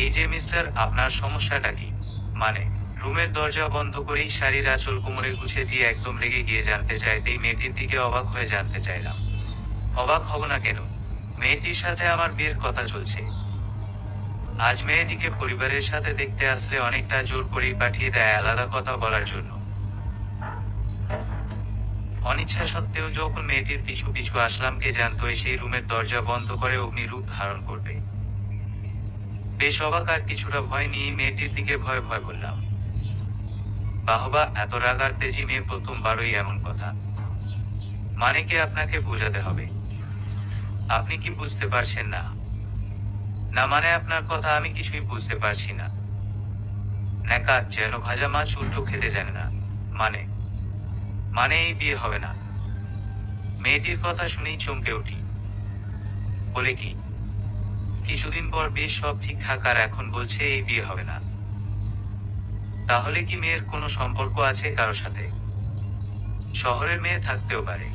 এই যে মিস্টার, আপনার সমস্যাটা কি? মানে, রুমের দরজা বন্ধ করেই শাড়ির আঁচল কোমরে গুছিয়ে দিয়ে একদম রেগে গিয়ে জানতে চাইতেই মেয়েটির দিকে অবাক হয়ে জানতে চাইলাম। অবাক হব না কেন? মেয়েটির সাথে আমার বিয়ের কথা চলছে। আজ মেয়েটিকে পরিবারের সাথে দেখতে আসলে অনেকটা জোর করেই পাঠিয়ে দেয় আলাদা কথা বলার জন্য। অনিচ্ছা সত্ত্বেও যখন মেয়েটির পিছু পিছু আসলাম, কে জানতো সেই রুমের দরজা বন্ধ করে অগ্নিরূপ ধারণ করবে। বেশ অবাক আর কিছুটা ভয় নিয়ে মেয়েটির দিকে ভয় ভয় বললাম, বাহবা, এত রাগ আর তেজি মেয়ে প্রথমবারই এমন কথা। মানে কি আপনাকে বোঝাতে হবে? আপনি কি বুঝতে পারছেন না? না মানে আপনার কথা আমি কিছুই বুঝতে পারছি না। ন্যাকা যেন ভাজা মাছ উল্টো খেতে জানে না। মানে মানে এই বিয়ে হবে না। মেয়েটির কথা শুনেই চমকে উঠি। বলে কি? কিছুদিন পর বেশ সব ঠিকঠাক আর এখন বলছে এই বিয়ে হবে না। তাহলে কি মেয়ের কোনো সম্পর্ক আছে কারো সাথে? শহরের মেয়ে থাকতেও পারে।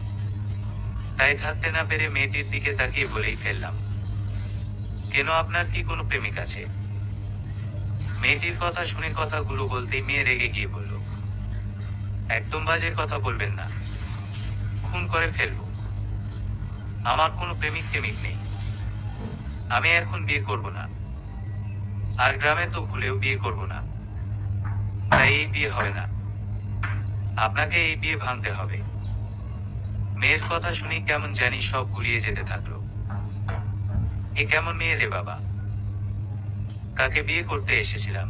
তাই থাকতে না পেরে মেয়েটির দিকে তাকিয়ে বলেই ফেললাম, কেন, আপনার কি কোনো প্রেমিক আছে? মেয়েটির কথা শুনে কথাগুলো বলতেই মেয়ে রেগে গিয়ে বলল, একদম বাজে কথা বলবেন না, খুন করে ফেলবো। আমার কোনো প্রেমিক টেমিক নেই। আমি এখন বিয়ে করব না। আর গ্রামে তো ভুলেও বিয়ে করব না। তাই এই বিয়ে হবে না। আপনাকে এই বিয়ে ভাঙতে হবে। মেয়ের কথা শুনে কেমন জানি সব গুলিয়ে যেতে থাকলো। এ কেমন মেয়ে রে বাবা? কাকে বিয়ে করতে এসেছিলাম?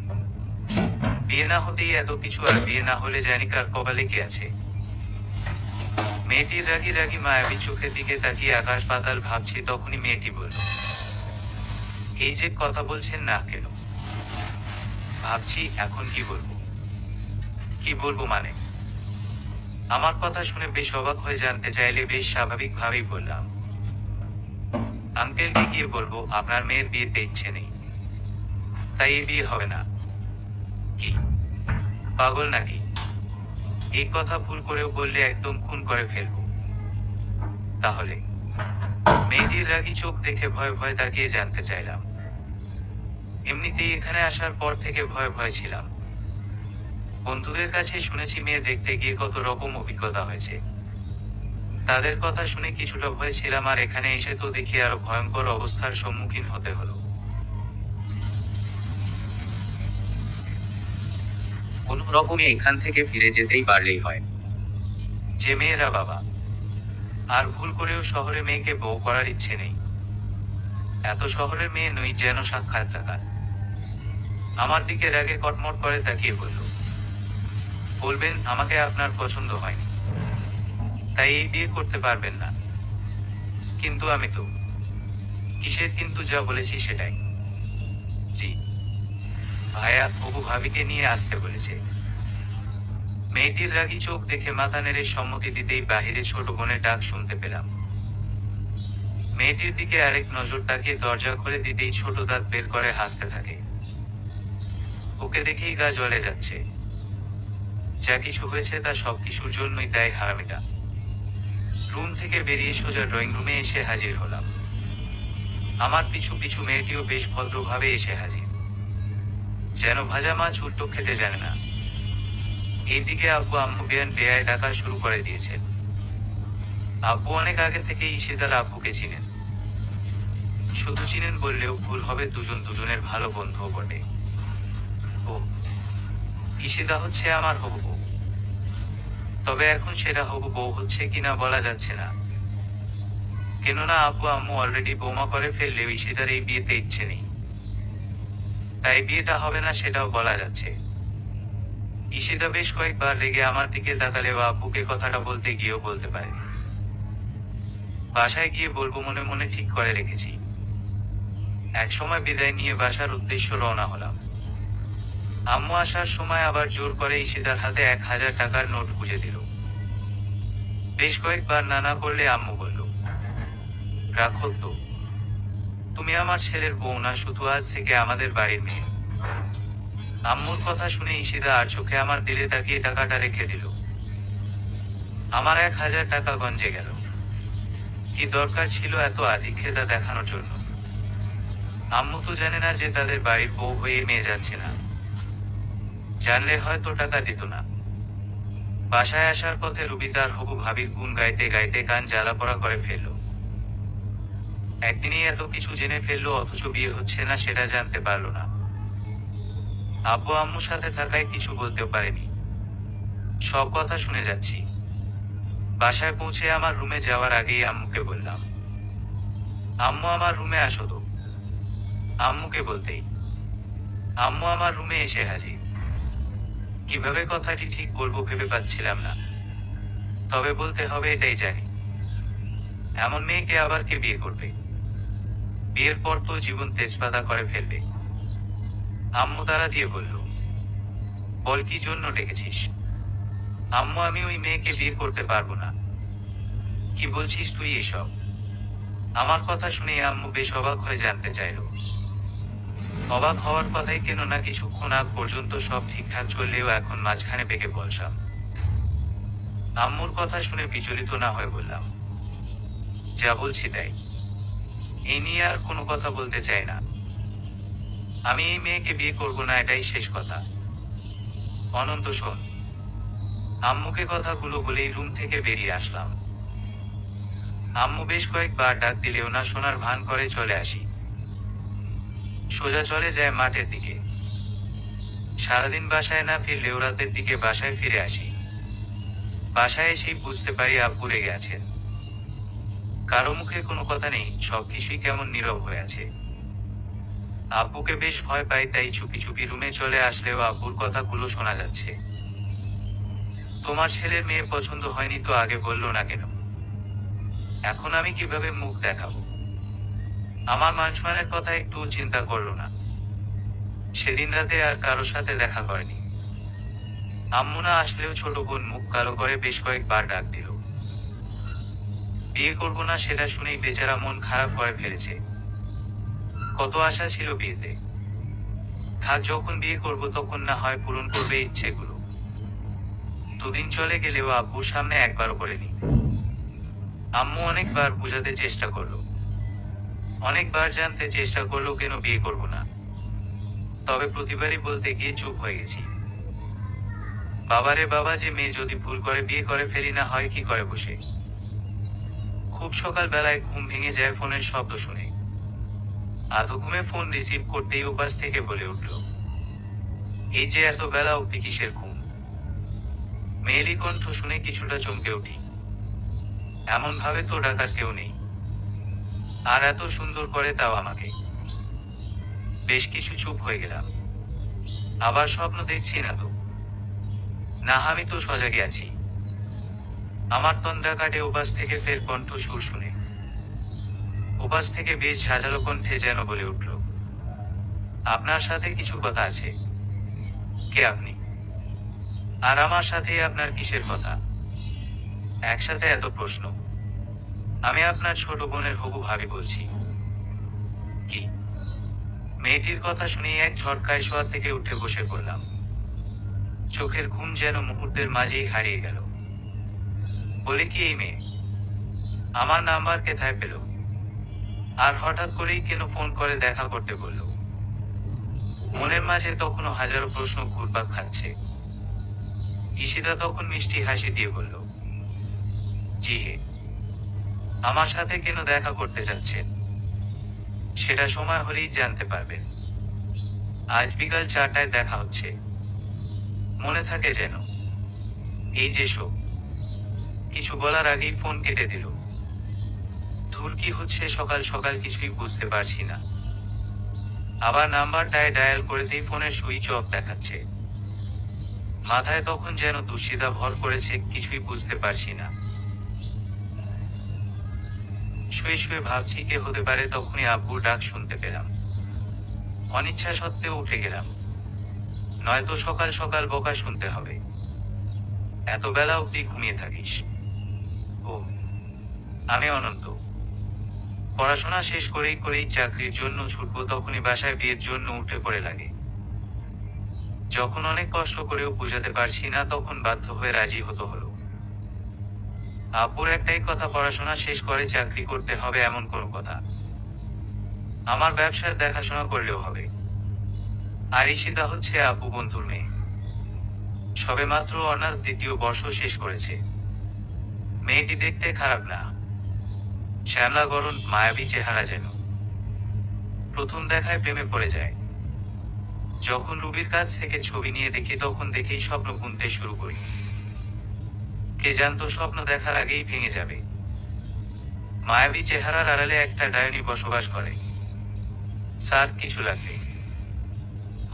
বিয়ে না হতেই এত কিছু, আর বিয়ে না হলে জানি কার কপালে কি আছে। মেয়েটির রাগি রাগি মায়াবী চোখের দিকে তাকিয়ে আকাশ পাতাল ভাবছি, তখনই মেয়েটি বলল, এই যে কথা বলছেন না কেন? ভাবছি এখন কি বলবো। কি বলবো মানে? আমার কথা শুনে বেশ অবাক হয়ে জানতে চাইলে বেশ স্বাভাবিকভাবেই বললাম, আঙ্কেলকে গিয়ে বলবো আপনার মেয়ের বিয়েতে ইচ্ছে নেই, তাই এই বিয়ে হবে না। কি পাগল নাকি? এই কথা ভুল করেও বললে একদম খুন করে ফেলবো। তাহলে? মেয়েটির রাগী চোখ দেখে ভয় ভয় তাকিয়ে জানতে চাইলাম। এমনিতেই এখানে আসার পর থেকে ভয় ভয় ছিলাম। বন্ধুদের কাছে শুনেছি মেয়ে দেখতে গিয়ে কত রকম অভিজ্ঞতা হয়েছে। তাদের কথা শুনে কিছুটা ভয় ছিলাম, আর এখানে এসে তো দেখি আরো ভয়ঙ্কর অবস্থার সম্মুখীন হতে হলো। কোন রকমে এখান থেকে ফিরে যেতেই পারলেই হয়। যে মেয়েরা বাবা, আর ভুল করেও শহরে মেয়েকে বউ করার ইচ্ছে নেই। এত শহরের মেয়ে নই যেন সাক্ষাৎকার। আমার দিকে রাগে কটমট করে তাকিয়ে বলল, বলবেন আমাকে আপনার পছন্দ হয়নি, তাই এই বিয়ে করতে পারবেন না। কিন্তু আমি তো। কিসের কিন্তু, যা বলেছি সেটাই। জি ভাইয়া, হবু ভাবিকে নিয়ে আসতে বলেছে। মেয়েটির রাগী চোখ দেখে মাথা নেড়ে সম্মতি দিতেই বাহিরে ছোট বোনের ডাক শুনতে পেলাম। মেয়েটির দিকে আরেক নজর তাকিয়ে দরজা খুলে দিতেই ছোট দাঁত বের করে হাসতে থাকে। ওকে দেখেই গা জ্বলে যাচ্ছে। যা কিছু হয়েছে তা সব কিছুর জন্যই দায় হারামিটা। রুম থেকে বেরিয়ে সোজা ড্রয়িং রুমে এসে হাজির হলাম। আমার পিছু পিছু মেয়েটিও বেশ ভদ্রভাবে এসে হাজির। যেন ভাজা মাছ উল্টো খেতে জানে না। এইদিকে আব্বু আম্মু বেয়ান বেয়ায় ডাকা শুরু করে দিয়েছে। আব্বু অনেক আগে থেকেই ঈশিতার আব্বুকে চিনেন। শুধু চিনেন বললেও ভুল হবে, দুজন দুজনের ভালো বন্ধুও বটে। ও, ঈশিতা হচ্ছে আমার হবু বউ। তবে এখন সেটা হবু বউ হচ্ছে কিনা বলা যাচ্ছে না। কেননা আব্বু আম্মু অলরেডি বৌমা করে ফেললেও ঈশিতার এই বিয়েতে ইচ্ছে নেই। তাই বিয়েটা হবে না সেটাও বলা যাচ্ছে। ঈশিতা বেশ কয়েকবার রেগে আমার দিকে তাকালেও আব্বুকে কথাটা বলতে গিয়েও বলতে পারেনি। বাসায় গিয়ে বলবো মনে মনে ঠিক করে রেখেছি। এক সময় বিদায় নিয়ে বাসার উদ্দেশ্য রওনা হলাম। আম্মু আসার সময় আবার জোর করে ঈশিতার হাতে 1,000 টাকার নোট গুঁজে দিল। বেশ কয়েকবার না না করলে আম্মু বলল, রাখো তো, তুমি আমার ছেলের বউ না, শুধু আজ থেকে আমাদের বাড়ির মেয়ে। আম্মুর কথা শুনে ঈশিতা আর চোখে আমার দিলে তাকিয়ে টাকাটা রেখে দিল। আমার 1,000 টাকা গঞ্জে গেল। কি দরকার ছিল এত আধিক্যতা দেখানোর জন্য? আম্মু তো জানে না যে তাদের বাড়ির বউ হয়ে মেয়ে যাচ্ছে না। জানলে হয়তো টাকা দিত না। বাসায় আসার পথে রুবি তার হবু ভাবির গুণ গাইতে গাইতে কান জ্বালাপোড়া করে ফেলল। একদিনই এত কিছু জেনে ফেললো অথচ বিয়ে হচ্ছে না সেটা জানতে পারলো না। আব্বু আম্মুর সাথে থাকায় কিছু বলতেও পারেনি। সব কথা শুনে যাচ্ছি। বাসায় পৌঁছে আমার রুমে যাওয়ার আগেই আম্মুকে বললাম, আম্মু আমার রুমে আসো তো। আম্মুকে বলতেই আম্মু আমার রুমে এসে হাজির। কিভাবে কথাটি ঠিক বলবো ভেবে পাচ্ছিলাম না, তবে বলতে হবে এটাই জানি। এমন মেয়েকে আবার কে বিয়ে করবে? বিয়ের পর তো জীবন তেজপাতা করে ফেলবে। আম্মু তাড়া দিয়ে বলল, বল কি জন্য ডেকেছিস? আম্মু আমি ওই মেয়েকে বিয়ে করতে পারবো না। কি বলছিস তুই এসব? আমার কথা শুনে আম্মু বেশ অবাক হয়ে জানতে চাইল। অবাক হওয়ার কথাই কেন না, কিছুক্ষণ আগ পর্যন্ত সব ঠিকঠাক চললেও এখন মাঝখানে পেকে বলসাম। আম্মুর কথা শুনে বিচলিত না হয়ে বললাম, যা বলছি তাই। এই নিয়ে আর কোনো কথা বলতে চাই না। আমি এই মেয়েকে বিয়ে করব না, এটাই শেষ কথা। অনন্ত শোন। আম্মুকে কথাগুলো বলেই রুম থেকে বেরিয়ে আসলাম। আম্মু বেশ কয়েকবার ডাক দিলেও না শোনার ভান করে চলে আসি। সোজা চলে যায় মাঠের দিকে। সারাদিন বাসায় না ফিরলেও রাতের দিকে বাসায় ফিরে আসি। বাসায় এসেই বুঝতে পারি আব্বু রেগে আছেন। কারো মুখে কোনো কথা নেই, সবকিছুই কেমন নীরব হয়ে আছে। আব্বুকে বেশ ভয় পাই, তাই চুপি চুপি রুমে চলে আসলেও আব্বুর কথাগুলো শোনা যাচ্ছে। তোমার ছেলের মেয়ে পছন্দ হয়নি তো আগে বললো না কেন? এখন আমি কিভাবে মুখ দেখাবো? আমার মান-সম্মানের কথা একটুও চিন্তা করলো না। সেদিন রাতে আর কারোর সাথে দেখা করেনি। আম্মু না আসলেও ছোট বোন মুখ কালো করে বেশ কয়েকবার ডাক দিল। বিয়ে করবো না সেটা শুনেই বেচারা মন খারাপ করে ফেলেছে। কত আশা ছিল বিয়েতে। থাক, যখন বিয়ে করব তখন না হয় পূরণ করবে ইচ্ছেগুলো। দুদিন চলে গেলেও আব্বুর সামনে একবারও করেনি। আম্মু অনেকবার বোঝাতে চেষ্টা করলো, অনেকবার জানতে চেষ্টা করলো কেন বিয়ে করব না। তবে প্রতিবারই বলতে গিয়ে চুপ হয়ে গেছি। বাবারে বাবা, যে মেয়ে যদি ভুল করে বিয়ে করে ফেলি না হয় কি করে বসে। খুব সকাল বেলায় ঘুম ভেঙে যায় ফোনের শব্দ শুনে। আধো ঘুমে ফোন রিসিভ করতেই ওপাশ থেকে বলে উঠল, এই যে এত বেলা অব্দি কিসের ঘুম? মেয়েলি কণ্ঠ শুনে কিছুটা চমকে উঠি। এমন ভাবে তো ডাকার কেউ নেই, আর এত সুন্দর করে তাও আমাকে। বেশ কিছু চুপ হয়ে গেলাম। আবার স্বপ্ন দেখছি না তো? না, আমি তো সজাগে আছি। আমার তন্দ্রা কাটে ওপাশ থেকে ফের কণ্ঠ সুর শুনে। ওপাশ থেকে বেশ ঝাঁঝালো কণ্ঠে যেন বলে উঠল, আপনার সাথে কিছু কথা আছে। কে আপনি? আর আমার সাথে আপনার কিসের কথা? একসাথে এত প্রশ্ন। আমি আপনার ছোট বোনের হবু ভাবি বলছি। কি? মেয়েটির কথা শুনেই এক ঝটকায় শোয়া থেকে উঠে বসে পড়লাম। চোখের ঘুম যেন মুহূর্তের মাঝেই হারিয়ে গেল। বলে কি এই মেয়ে আমার নাম্বার কোথায় পেল? আর হঠাৎ করেই কেন ফোন করে দেখা করতে বলল? মনের মাঝে তখনও হাজারো প্রশ্ন ঘুরপাক খাচ্ছে। ঈশিতা তখন মিষ্টি হাসি দিয়ে বলল, জি হে, আমার সাথে কেন দেখা করতে যাচ্ছেন সেটা সময় হলেই জানতে পারবেন। আজ বিকাল 4টায় দেখা হচ্ছে, মনে থাকে যেন। এই যে শো। কিছু বলার আগেই ফোন কেটে দিল। ধুর, কি হচ্ছে সকাল সকাল কিছুই বুঝতে পারছি না। আবার নাম্বারটায় ডায়াল করতেই ফোনের সুইচ অফ দেখাচ্ছে। মাথায় তখন যেন দুশ্চিন্তা ভর করেছে, কিছুই বুঝতে পারছি না। শুয়ে শুয়ে ভাবছি কে হতে পারে, তখনই আব্বুর ডাক শুনতে পেলাম। অনিচ্ছা সত্ত্বেও উঠে গেলাম, নয়তো সকাল সকাল বকা শুনতে হবে। এত বেলা অব্দি ঘুমিয়ে থাকিস? ও, আমি অনন্ত। পড়াশোনা শেষ করেই চাকরির জন্য ছুটবো, তখনই বাসায় বিয়ের জন্য উঠে পড়ে লাগে। যখন অনেক কষ্ট করেও বোঝাতে পারছি না, তখন বাধ্য হয়ে রাজি হতে হলো। আব্বুর একটাই কথা, পড়াশোনা শেষ করে চাকরি করতে হবে, এমন কোনো কথা আমার ব্যবসার দেখাশোনা করলেও হবে। আর ঈশিতা হচ্ছে আপু বন্ধুর মেয়ে। সবেমাত্র অনার্স দ্বিতীয় বর্ষ শেষ করেছে। মেয়েটি দেখতে খারাপ না, শ্যামলা গড়ন, মায়াবী চেহারা যেন। প্রথম দেখায় প্রেমে পড়ে যায়। যখন রুবির কাছ থেকে ছবি নিয়ে দেখি তখন দেখেই স্বপ্ন বুনতে শুরু করি। কে জানতো স্বপ্ন দেখার আগেই ভেঙে যাবে। মায়াবী চেহারার আড়ালে একটা ডায়নি বসবাস করে। স্যার, কিছু লাগবে?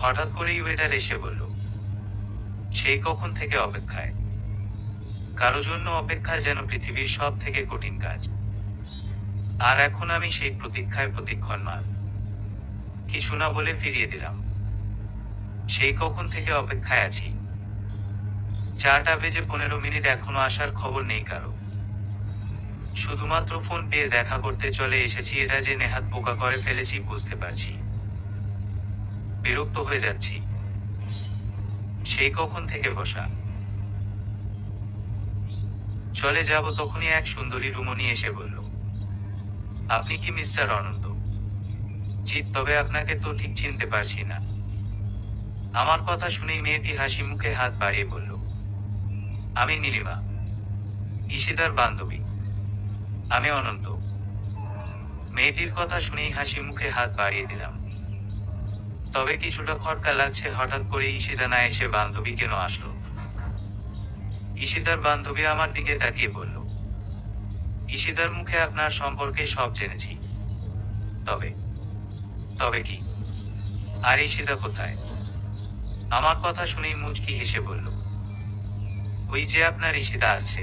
হঠাৎ করেই ওয়েটার এসে বলল। সেই কখন থেকে অপেক্ষায়। কারো জন্য অপেক্ষা যেন পৃথিবীর সব থেকে কঠিন কাজ। আর এখন আমি সেই প্রতীক্ষায় প্রতীক্ষণমান। কিছু না বলে ফিরিয়ে দিলাম। সেই কখন থেকে অপেক্ষায় আছি। 4টা বেজে 15 মিনিট, এখনো আসার খবর নেই কারো। শুধুমাত্র ফোন পেয়ে দেখা করতে চলে এসেছি, এটা যে নেহাত বোকা করে ফেলেছি বুঝতে পারছি। বিরক্ত হয়ে যাচ্ছি। সেই কখন থেকে বসা। চলে যাব তখনই এক সুন্দরী রুমনি এসে বলল, আপনি কি মিস্টার অনন্ত? জি, তবে আপনাকে তো ঠিক চিনতে পারছি না। আমার কথা শুনেই মেয়েটি হাসি মুখে হাত বাড়িয়ে বলল, আমি নীলিমা, ঈশিতার বান্ধবী। আমি অনন্ত। মেয়েটির কথা শুনেই হাসি মুখে হাত বাড়িয়ে দিলাম। তবে কিছুটা খটকা লাগছে, হঠাৎ করে ঈশিতা না এসে বান্ধবী কেন আসলো? ঈশিতার বান্ধবী আমার দিকে তাকিয়ে বলল, ঈশিতার মুখে আপনার সম্পর্কে সব জেনেছি। তবে তবে কি? আর ঈশিতা কোথায়? আমার কথা শুনেই মুচকি হেসে বলল, ওই যে আপনার ঈশিতা আসছে।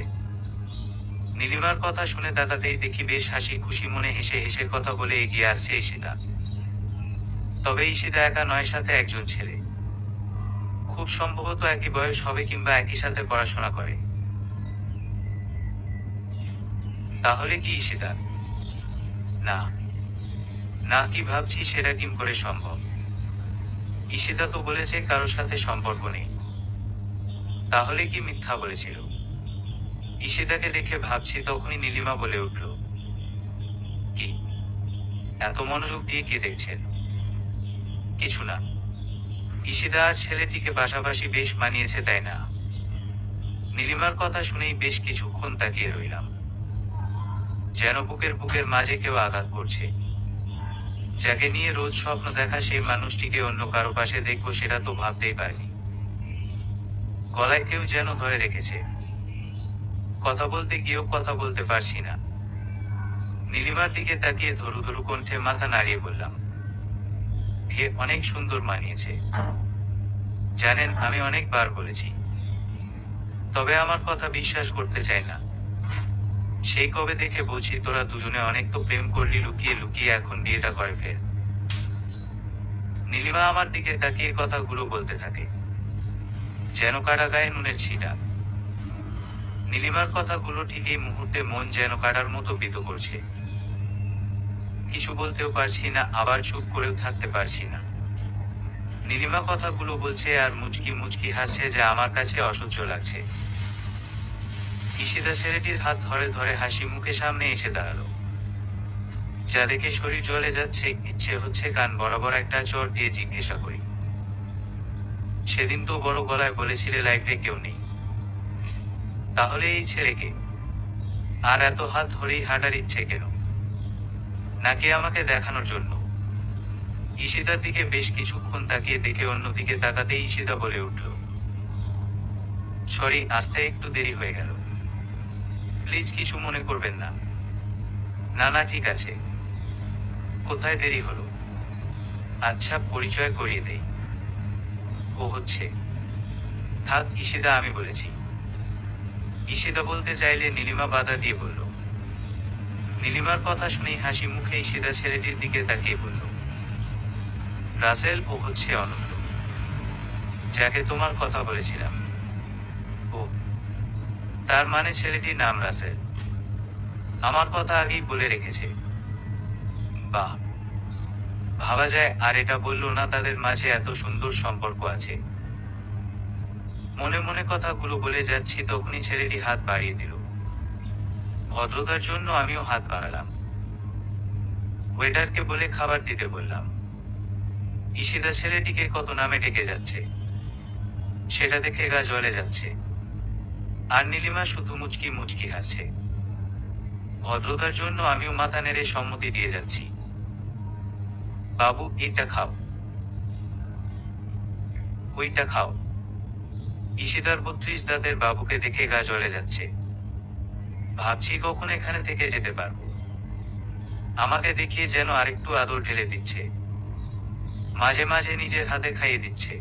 নীলিমার কথা শুনে তাকাতেই দেখি বেশ হাসি খুশি মনে হেসে হেসে কথা বলে এগিয়ে আসছে ঈশিতা। তবে ঈশিতা একা নয়, সাথে একজন ছেলে। খুব সম্ভবত একই বয়স হবে কিংবা একই সাথে পড়াশোনা করে। তাহলে কি ঈশিতা? না না, কি ভাবছি সেটা কি করে সম্ভব? ঈশিতা তো বলেছে কারোর সাথে সম্পর্ক নেই। তাহলে কি মিথ্যা বলেছিল? ঈশিতাকে দেখে ভাবছি তখনই নীলিমা বলে উঠল, কি এত মনোযোগ দিয়ে কি দেখছেন? কিছু না। ঈশিতা আর ছেলেটিকে পাশাপাশি বেশ মানিয়েছে, তাই না? নীলিমার কথা শুনেই বেশ কিছুক্ষণ তাকিয়ে রইলাম। যেন বুকের মাঝে কেউ আঘাত করছে। যাকে নিয়ে রোজ স্বপ্ন দেখা সেই মানুষটিকে অন্য কারো পাশে দেখবো সেটা তো ভাবতেই পারিনি। গলায় কেউ যেন ধরে রেখেছে। কথা বলতে গিয়েও কথা বলতে পারছি না। নীলিমার দিকে তাকিয়ে ধরু ধরু কণ্ঠে মাথা নাড়িয়ে বললাম, হে, অনেক সুন্দর মানিয়েছে। জানেন, আমি অনেকবার বলেছি, তবে আমার কথা বিশ্বাস করতে চাই না। সেই কবে দেখে বলছি তোরা দুজনে অনেক তো প্রেম করলি লুকিয়ে লুকিয়ে, এখন বিয়েটা করে ফের। নীলিমা আমার দিকে তাকিয়ে কথাগুলো বলতে থাকে, যেন কাটা গায়ে নুনের ছিটা। নীলিমার কথাগুলো ঠিক এই মুহূর্তে মন যেন কাটার মতো বিত করছে। কিছু বলতেও পারছি না, আবার চুপ করেও থাকতে পারছি না। নীলিমা কথাগুলো বলছে আর মুচকি মুচকি হাসছে, যা আমার কাছে অসহ্য লাগছে। ঈশিতা ছেলেটির হাত ধরে ধরে হাসি মুখে সামনে এসে দাঁড়ালো। যা দেখে শরীর জ্বলে যাচ্ছে, ইচ্ছে হচ্ছে কান বরাবর একটা চড় দিয়ে জিজ্ঞাসা করি, সেদিন তো বড় গলায় বলেছিলে লাইফে কেউ নেই, তাহলে এই ছেলেকে? আর এত হাত ধরেই হাঁটার ইচ্ছে কেন? নাকি আমাকে দেখানোর জন্য? ঈশিতার দিকে বেশ কিছুক্ষণ তাকিয়ে দেখে অন্যদিকে তাকাতেই ঈশিতা বলে উঠল, সরি, আসতে একটু দেরি হয়ে গেল। প্লিজ কিছু মনে করবেন না। না না, ঠিক আছে। কোথায় দেরি হলো? আচ্ছা, পরিচয় করিয়ে দেই। ও হচ্ছে। থাক ঈশিতা, আমি বলেছি। ঈশিতা বলতে চাইলে নীলিমা বাধা দিয়ে বলল। নীলিমার কথা শুনেই হাসি মুখে ঈশিতা ছেলেটির দিকে তাকিয়ে বলল, রাসেল, ও হচ্ছে অনন্ত, যাকে তোমার কথা বলেছিলাম। ও, তার মানে ছেলেটির নাম রাসেল। আমার কথা আগেই বলে রেখেছে। বাহ, ভাবা যায়। আর এটা বললো না তাদের মাঝে এত সুন্দর সম্পর্ক আছে। মনে মনে কথাগুলো বলে যাচ্ছি তখনই ছেলেটি হাত বাড়িয়ে দিল। ভদ্রতার জন্য আমিও হাত বাড়ালাম। ওয়েটারকে বলে খাবার দিতে বললাম। ঈশিতা ছেলেটিকে কত নামে ডেকে যাচ্ছে, সেটা দেখে গা জ্বলে যাচ্ছে। আর নীলিমা শুধু মুচকি মুচকি হাসছে। ভদ্রতার জন্য আমিও মাথা নেড়ে সম্মতি দিয়ে যাচ্ছি। বাবু, এটা খাও, ওইটা খাও। ঈশিতার 32 দাঁতের বাবুকে দেখে গা জ্বলে যাচ্ছে। ভাবছি কখন এখানে থেকে যেতে পারবো। আমাকে দেখিয়ে যেন আরেকটু আদর ঢেলে দিচ্ছে, মাঝে মাঝে নিজের হাতে খাইয়ে দিচ্ছে।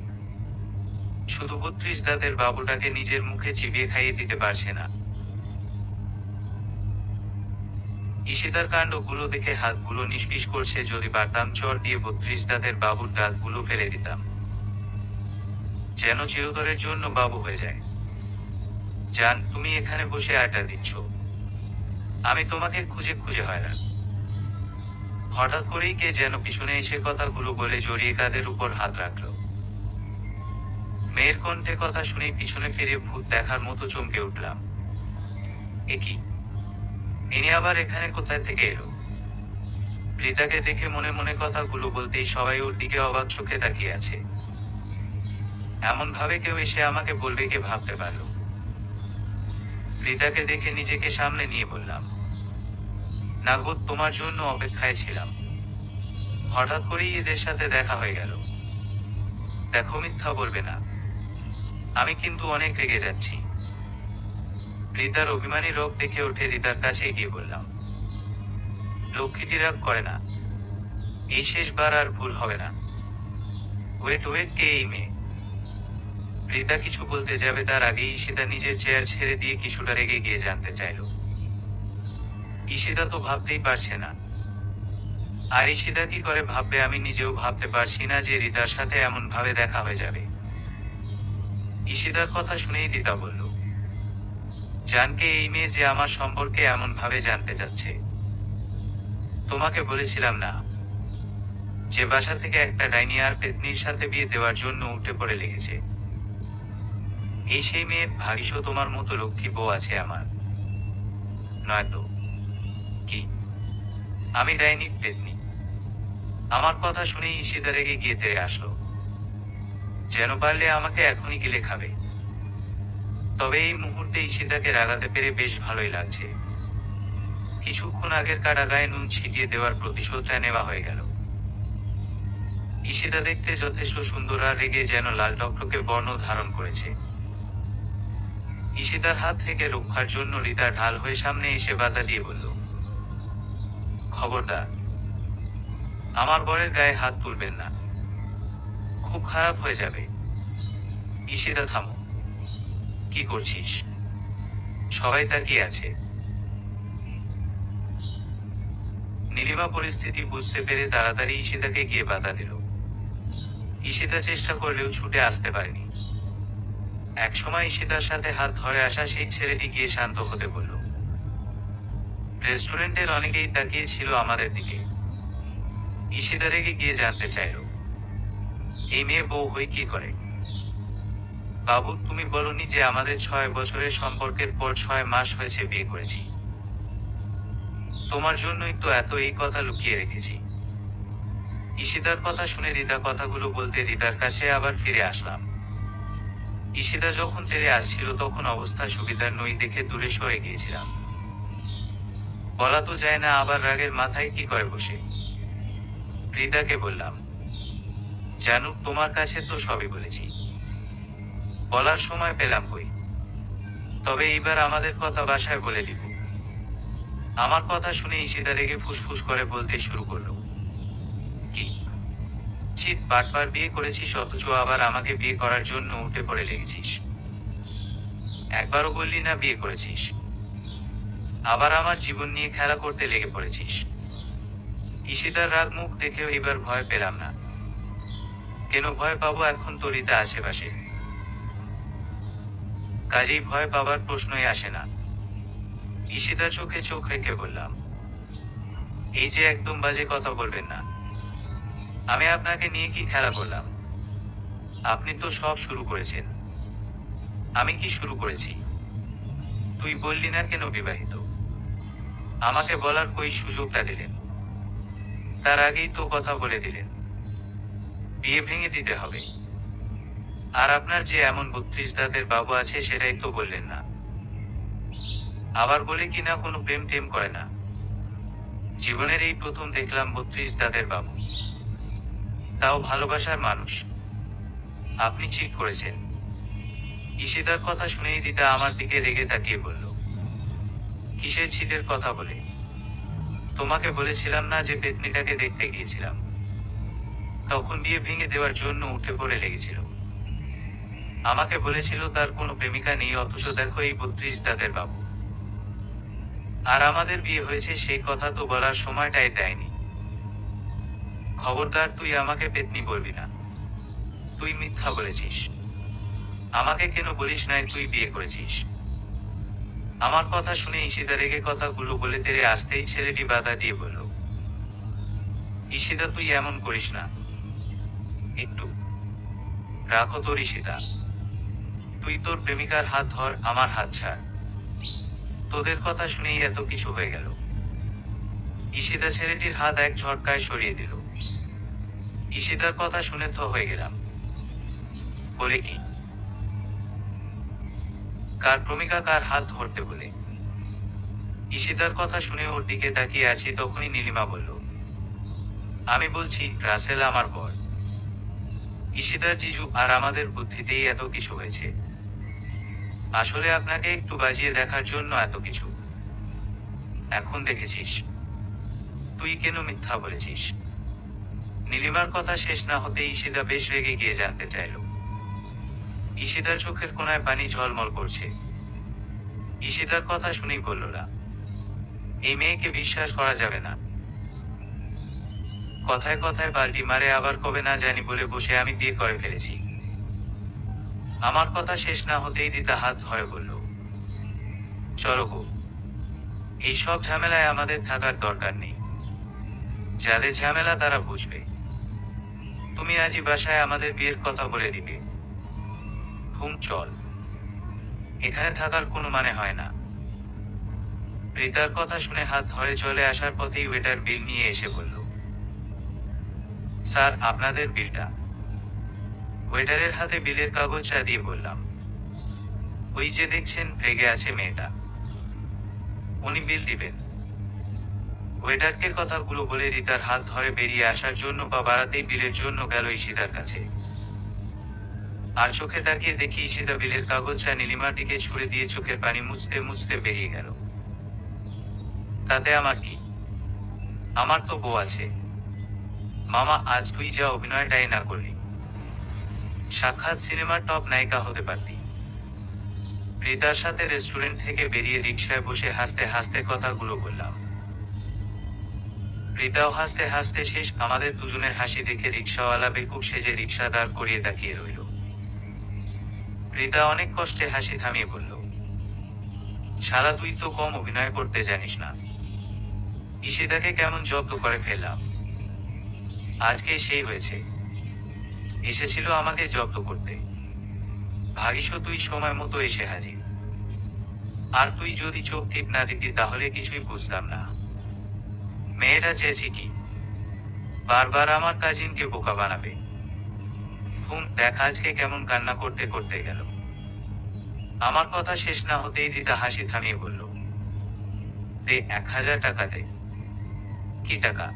শুধু 32 দাঁতের বাবুটাকে নিজের মুখে চিবিয়ে খাইয়ে দিতে পারছে না। ঈশিতার কাণ্ডগুলো দেখে হাতগুলো নিষ্পিস করছে। যদি পারতাম চর দিয়ে 32 দাঁতের বাবুর দাঁতগুলো ফেলে দিতাম, যেন চিরতরের জন্য বাবু হয়ে যায়। জান, তুমি এখানে বসে আড্ডা দিচ্ছ, আমি তোমাকে খুঁজে খুঁজে হয়রান। হঠাৎ করেই কে যেন পিছনে এসে কথাগুলো বলে জড়িয়ে কাঁধের উপর হাত রাখলো। মেয়ের কণ্ঠে কথা শুনেই পিছনে ফিরে ভূত দেখার মতো চমকে উঠলাম। এ কি, ইনি আবার এখানে কোথায় থেকে এলো? রিতাকে দেখে মনে মনে কথাগুলো বলতেই সবাই ওর দিকে অবাক চোখে তাকিয়ে আছে। এমন ভাবে কেউ এসে আমাকে বলবে, কে ভাবতে পারলো? রিতাকে দেখে নিজেকে সামনে নিয়ে বললাম, না গো, তোমার জন্য অপেক্ষায় ছিলাম। হঠাৎ করেই এদের সাথে দেখা হয়ে গেল। দেখো, মিথ্যা বলবে না, আমি কিন্তু অনেক রেগে যাচ্ছি। রিতার অভিমানী রোগ দেখে উঠে রিতার কাছে গিয়ে বললাম, লক্ষ্মীটি রাগ করে না, এই শেষবার আর ভুল হবে না। ওয়েট ওয়েট, কে এই মেয়ে? রিতা কিছু বলতে যাবে তার আগেই ঈশিতা নিজের চেয়ার ছেড়ে দিয়ে কিছুটা রেগে গিয়ে জানতে চাইল। ঈশিতা তো ভাবতেই পারছে না। আর ঈশিতা কি করে ভাববে? আমি নিজেও ভাবতে পারছি না যে রিতার সাথে এমন ভাবে দেখা হয়ে যাবে। ঈশিতার কথা শুনেই রিতা বলল, জানকে এই মেয়ে যে আমার সম্পর্কে এমন ভাবে জানতে যাচ্ছে। তোমাকে বলেছিলাম না, যে বাসা থেকে একটা ডাইনি আর পেতনির সাথে বিয়ে দেওয়ার জন্য উঠে পড়ে লেগেছে। এই সেই মেয়ে। ভাবিস তোমার মতো লক্ষ্মী বউ আছে আমার, নয়তো কি আমি ডাইনি পেতনি? আমার কথা শুনেই ঈশিতা রেগে গিয়ে তেড়ে আসলো, যেন পারলে আমাকে এখনই গিলে খাবে। তবে এই মুহূর্তে ঈশিতাকে রাগাতে পেরে বেশ ভালোই লাগছে। কিছুক্ষণ আগের কাটা গায়ে নুন ছিটিয়ে দেওয়ার প্রতিশোধটা নেওয়া হয়ে গেল। ঈশিতা দেখতে যথেষ্ট সুন্দর আর রেগে যেন লাল টকটকে বর্ণ ধারণ করেছে। ঈশিতার হাত থেকে রক্ষার জন্য রিতা ঢাল হয়ে সামনে এসে বাধা দিয়ে বলল, খবরদার, আমার বরের গায়ে হাত তুলবেন না, খুব খারাপ হয়ে যাবে। ঈশিতা, থামো, কি করছিস? সবাই তাকিয়ে আছে। নীলিমা পরিস্থিতি বুঝতে পেরে তাড়াতাড়ি ঈশিতাকে গিয়ে বাধা দিল। ঈশিতা চেষ্টা করলেও ছুটে আসতে পারেনি। একসময় ঈশিতার সাথে হাত ধরে আসা সেই ছেলেটি গিয়ে শান্ত হতে বলল। রেস্টুরেন্টের অনেকেই তাকিয়ে ছিল আমাদের দিকে। ঈশিতা রেগে গিয়ে জানতে চাইল, এই মেয়ে বউ হই কি করে? বাবু, তুমি বলনি যে আমাদের 6 বছরের সম্পর্কের পর 6 মাস হয়েছে বিয়ে করেছি? তোমার জন্যই তো এত এই কথা লুকিয়ে রেখেছি। ঈশিতার কথা শুনে রিতা কথাগুলো বলতে রিতার কাছে আবার ফিরে আসলাম। ঈশিতা যখন তেড়ে আসছিল তখন অবস্থা সুবিধার নই দেখে দূরে সরে গিয়েছিলাম। বলা তো যায় না, আবার রাগের মাথায় কি করে বসে। রিতাকে বললাম, জানু, তোমার কাছে তো সবই বলেছি, বলার সময় পেলাম কই? তবে এইবার আমাদের কথা বাসায় বলে দিব। আমার কথা শুনে ঈশিতা রেগে ফুসফুস করে বলতে শুরু করলো, কি চিট বাটবার বিয়ে করেছিস, অথচ আবার আমাকে বিয়ে করার জন্য উঠে পড়ে লেগেছিস। একবারও বললি না বিয়ে করেছিস, আবার আমার জীবন নিয়ে খেলা করতে লেগে পড়েছিস। ঈশিতার রাগ মুখ দেখেও এবার ভয় পেলাম না। কেন ভয় পাবো? এখন তো রিতা আশেপাশে, কাজেই ভয় পাবার প্রশ্নই আসে না। ঈশিতার চোখে চোখ রেখে বললাম, এই যে একদম বাজে কথা বলবেন না। আমি আপনাকে নিয়ে কি খেলা করলাম? আপনি তো সব শুরু করেছেন। আমি কি শুরু করেছি? তুই বললি না কেন বিবাহিত? আমাকে বলার কই সুযোগটা দিলেন? তার আগেই তো কথা বলে দিলেন বিয়ে ভেঙে দিতে হবে। আর আপনার যে এমন 32 দাঁতের বাবু আছে সেটাই তো বললেন না। আবার বলে কিনা কোনো প্রেম টেম করে না। জীবনের এই প্রথম দেখলাম 32 দাঁতের বাবু, তাও ভালোবাসার মানুষ। আপনি চিট করেছেন। ঈশিতার কথা শুনেই রিতা আমার দিকে রেগে তাকিয়ে বলল, কিসের চিটের কথা বলে? তোমাকে বলেছিলাম না যে পেতনিটাকে দেখতে গিয়েছিলাম, তখন বিয়ে ভেঙে দেওয়ার জন্য উঠে পড়ে লেগেছিল। আমাকে বলেছিল তার কোনো প্রেমিকা নেই, অথচ দেখো এই 32 দাঁতের বাবু। আর আমাদের বিয়ে হয়েছে সেই কথা তো বলার সময়টাই দেয়নি। খবরদার তুই আমাকে পেতনি বলবি না। তুই মিথ্যা বলেছিস। আমাকে কেন বলিস নাই তুই বিয়ে করেছিস? আমার কথা শুনে ঈশিতা রেগে কথাগুলো বলে তেরে আসতেই ছেলেটি বাধা দিয়ে বলল, ঈশিতা তুই এমন করিস না। একটু রাখো তোর ঈশিতা। তুই তোর প্রেমিকার হাত ধর, আমার হাত ছাড়। তোদের কথা শুনেই এত কিছু হয়ে গেল। ঈশিতা ছেলেটির হাত এক ঝটকায় সরিয়ে দিল। ঈশিতার কথা শুনে তো হয়ে গেলাম। বলে কি? কার প্রেমিকা কার হাত ধরতে বলে? ঈশিতার কথা শুনে ওর দিকে তাকিয়ে আছি, তখনই নীলিমা বলল, আমি বলছি রাসেল আমার বর। ঈশিতার জিজু আর আমাদের বুদ্ধিতেই এত কিছু হয়েছে। আসলে আপনাকে একটু বাজিয়ে দেখার জন্য এত কিছু। এখন দেখেছিস তুই কেন মিথ্যা বলেছিস। নীলিমার কথা শেষ না হতে ঈশিতা বেশ রেগে গিয়ে জানতে চাইল। ঈশিতার চোখের কোণায় পানি ঝলমল করছে। ঈশিতার কথা শুনেই বলল, না, এই মেয়েকে বিশ্বাস করা যাবে না। কথায় কথায় পাল্টি মারে, আবার কবে না জানি বলে বসে আমি বিয়ে করে ফেলেছি। আমার কথা শেষ না হতেই রিতা হাত ধরে বলল, চলো গো, এই সব ঝামেলায় আমাদের থাকার দরকার নেই। যাদের ঝামেলা তারা বুঝবে। তুমি আজই বাসায় আমাদের বিয়ের কথা বলে দিবে। হুম চল, এখানে থাকার কোনো মানে হয় না। রিতার কথা শুনে হাত ধরে চলে আসার পথেই ওয়েটার বিল নিয়ে এসে বলল, স্যার আপনাদের বিলটা। ওয়েটারের হাতে বিলের কাগজটা দিয়ে বললাম, ওই যে দেখছেন রেগে আছে মেয়েটা, উনি বিল দিবেন। ওয়েটারকে কথাগুলো বলে রিতার হাত ধরে বেরিয়ে আসার জন্য পা বাড়াতেই বিলের জন্য গেল ঈশিতার কাছে। আর চোখে তাকিয়ে দেখি ঈশিতা বিলের কাগজটা নীলিমার দিকে ছুড়ে দিয়ে চোখের পানি মুছতে মুছতে বেরিয়ে গেল। তাতে আমার কি? আমার তো বউ আছে। মামা আজ তুই যা অভিনয়টাই না করলি, সাক্ষাৎ সিনেমার টপ নায়িকা হতে পারতি। রিতার সাথে রেস্টুরেন্ট থেকে বেরিয়ে রিকশায় বসে হাসতে হাসতে কথাগুলো বললাম। রিতাও হাসতে হাসতে শেষ। আমাদের দুজনের হাসি দেখে রিকশাওয়ালা বেকুব সেজে রিকশা দাঁড় করিয়ে তাকিয়ে রইল। রিতা অনেক কষ্টে হাসি থামিয়ে বলল, শালা তুই তো কম অভিনয় করতে জানিস না। ঈশিতাকে কেমন জব্দ করে ফেললাম। আজকে সেই হয়েছে, এসেছিল আমাকে জব্দ করতে। ভাগিস তুই সময় মতো এসে হাজির। আর তুই যদি চোখ টিপ না দিতি তাহলে কিছুই বুঝতাম না। মেয়েটা চেয়েছি কি? বারবার আমার কাজিনকে বোকা বানাবে। হুম দেখ আজকে কেমন কান্না করতে করতে গেল। আমার কথা শেষ না হতেই রিতা হাসি থামিয়ে বলল, দে 1000 টাকা দে। কি টাকা?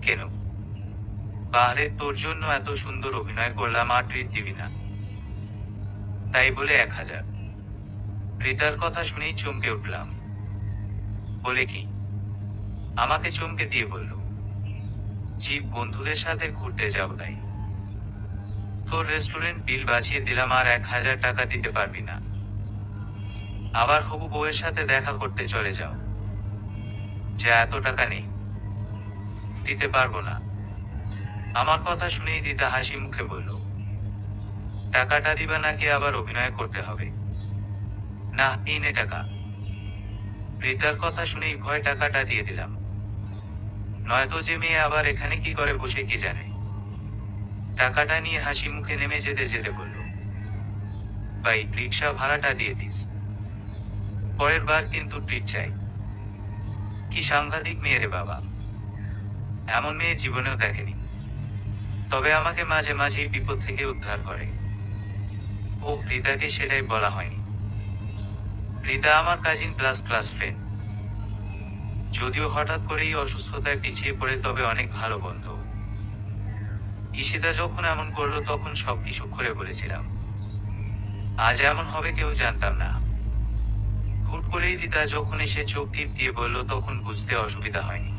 কেন? বাহারে তোর জন্য এত সুন্দর অভিনয় করলাম, আর ট্রিট দিবি না? তাই বলে 1000? রিতার কথা শুনেই চমকে উঠলাম। বলে কি? আমাকে চমকে দিয়ে বলল, জি বন্ধুদের সাথে ঘুরতে যাও তাই। তোর রেস্টুরেন্ট বিল বাঁচিয়ে দিলাম, আর 1000 টাকা দিতে পারবি না? আবার হবু বউয়ের সাথে দেখা করতে চলে যাও। যা এত টাকা নেই, দিতে পারবো না। আমার কথা শুনেই রিতা হাসি মুখে বলল, টাকাটা দিবা নাকি আবার অভিনয় করতে হবে? না এই নে টাকা। রিতার কথা শুনেই ভয় টাকাটা দিয়ে দিলাম। নয়তো যে মেয়ে আবার এখানে কি করে বসে কি জানে। টাকাটা নিয়ে হাসি মুখে নেমে যেতে যেতে বলল, ভাই রিক্সা ভাড়াটা দিয়ে দিস। পরের বার কিন্তু ট্রিট চাই। কি সাংঘাতিক মেয়ে রে বাবা। এমন মেয়ে জীবনেও দেখেনি। তবে আমাকে মাঝে মাঝেই বিপদ থেকে উদ্ধার করে। ও রিতাকে সেটাই বলা হয়নি। রিতা আমার কাজিন প্লাস ক্লাস ফ্রেন্ড। যদিও হঠাৎ করেই অসুস্থতায় পিছিয়ে পড়ে, তবে অনেক ভালো বন্ধু। ঈশিতা যখন এমন করলো তখন সবকিছু খুলে বলেছিলাম। আজ এমন হবে কেউ জানতাম না। হুট করেই রিতা যখন এসে চোখ টিপ দিয়ে বলল তখন বুঝতে অসুবিধা হয়নি।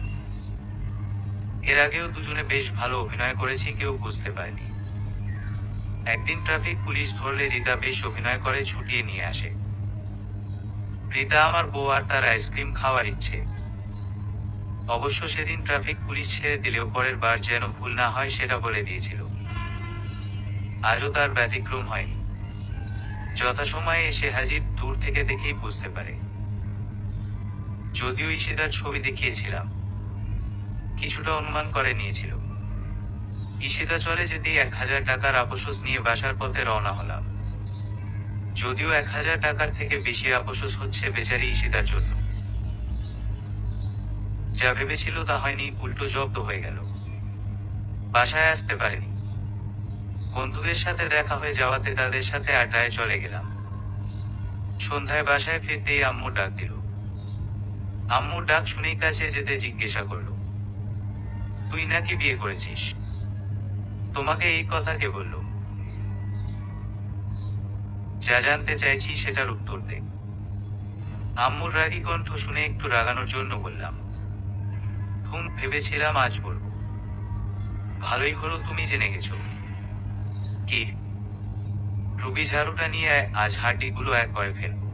এর আগেও দুজনে বেশ ভালো অভিনয় করেছি, কেউ বুঝতে পারেনি। একদিন ট্রাফিক পুলিশ ধরলে রিতা বেশ অভিনয় করে ছুটিয়ে নিয়ে আসে। রিতা আমার বউ আর তার আইসক্রিম খাওয়ার ইচ্ছে। অবশ্য সেদিন ট্রাফিক পুলিশ ছেড়ে দিলেও পরের বার যেন ভুল না হয় সেটা বলে দিয়েছিল। আজও তার ব্যতিক্রম হয়নি। যথাসময়ে এসে হাজির, দূর থেকে দেখেই বুঝতে পারে। যদিও ঈশিতার ছবি দেখিয়েছিলাম, কিছুটা অনুমান করে নিয়েছিল। ঈশিতা চলে যেতেই 1000 টাকার আপসোস নিয়ে বাসার পথে রওনা হলাম। যদিও 1000 টাকার থেকে বেশি আপসোস হচ্ছে বেচারি ঈশিতার জন্য। যা ভেবেছিল তা হয়নি, উল্টো জব্দ হয়ে গেল। বাসায় আসতে পারেনি। বন্ধুদের সাথে দেখা হয়ে যাওয়াতে তাদের সাথে আড্ডায় চলে গেলাম। সন্ধ্যায় বাসায় ফিরতেই আম্মু ডাক দিল। আম্মুর ডাক শুনেই কাছে যেতে জিজ্ঞাসা করলো, তুই নাকি বিয়ে করেছিস? তোমাকে এই কথা কে বলল? যা জানতে চাইছি সেটার উত্তর দে। আম্মুর রাগী কণ্ঠ শুনে একটু রাগানোর জন্য বললাম, ভেবেছিলাম আজ বলবো। ভালোই হলো তুমি জেনে গেছো। কি? রুবি ঝাড়ুটা নিয়ে আয়, আজ হাড্ডিগুলো এক করে ফেলবো।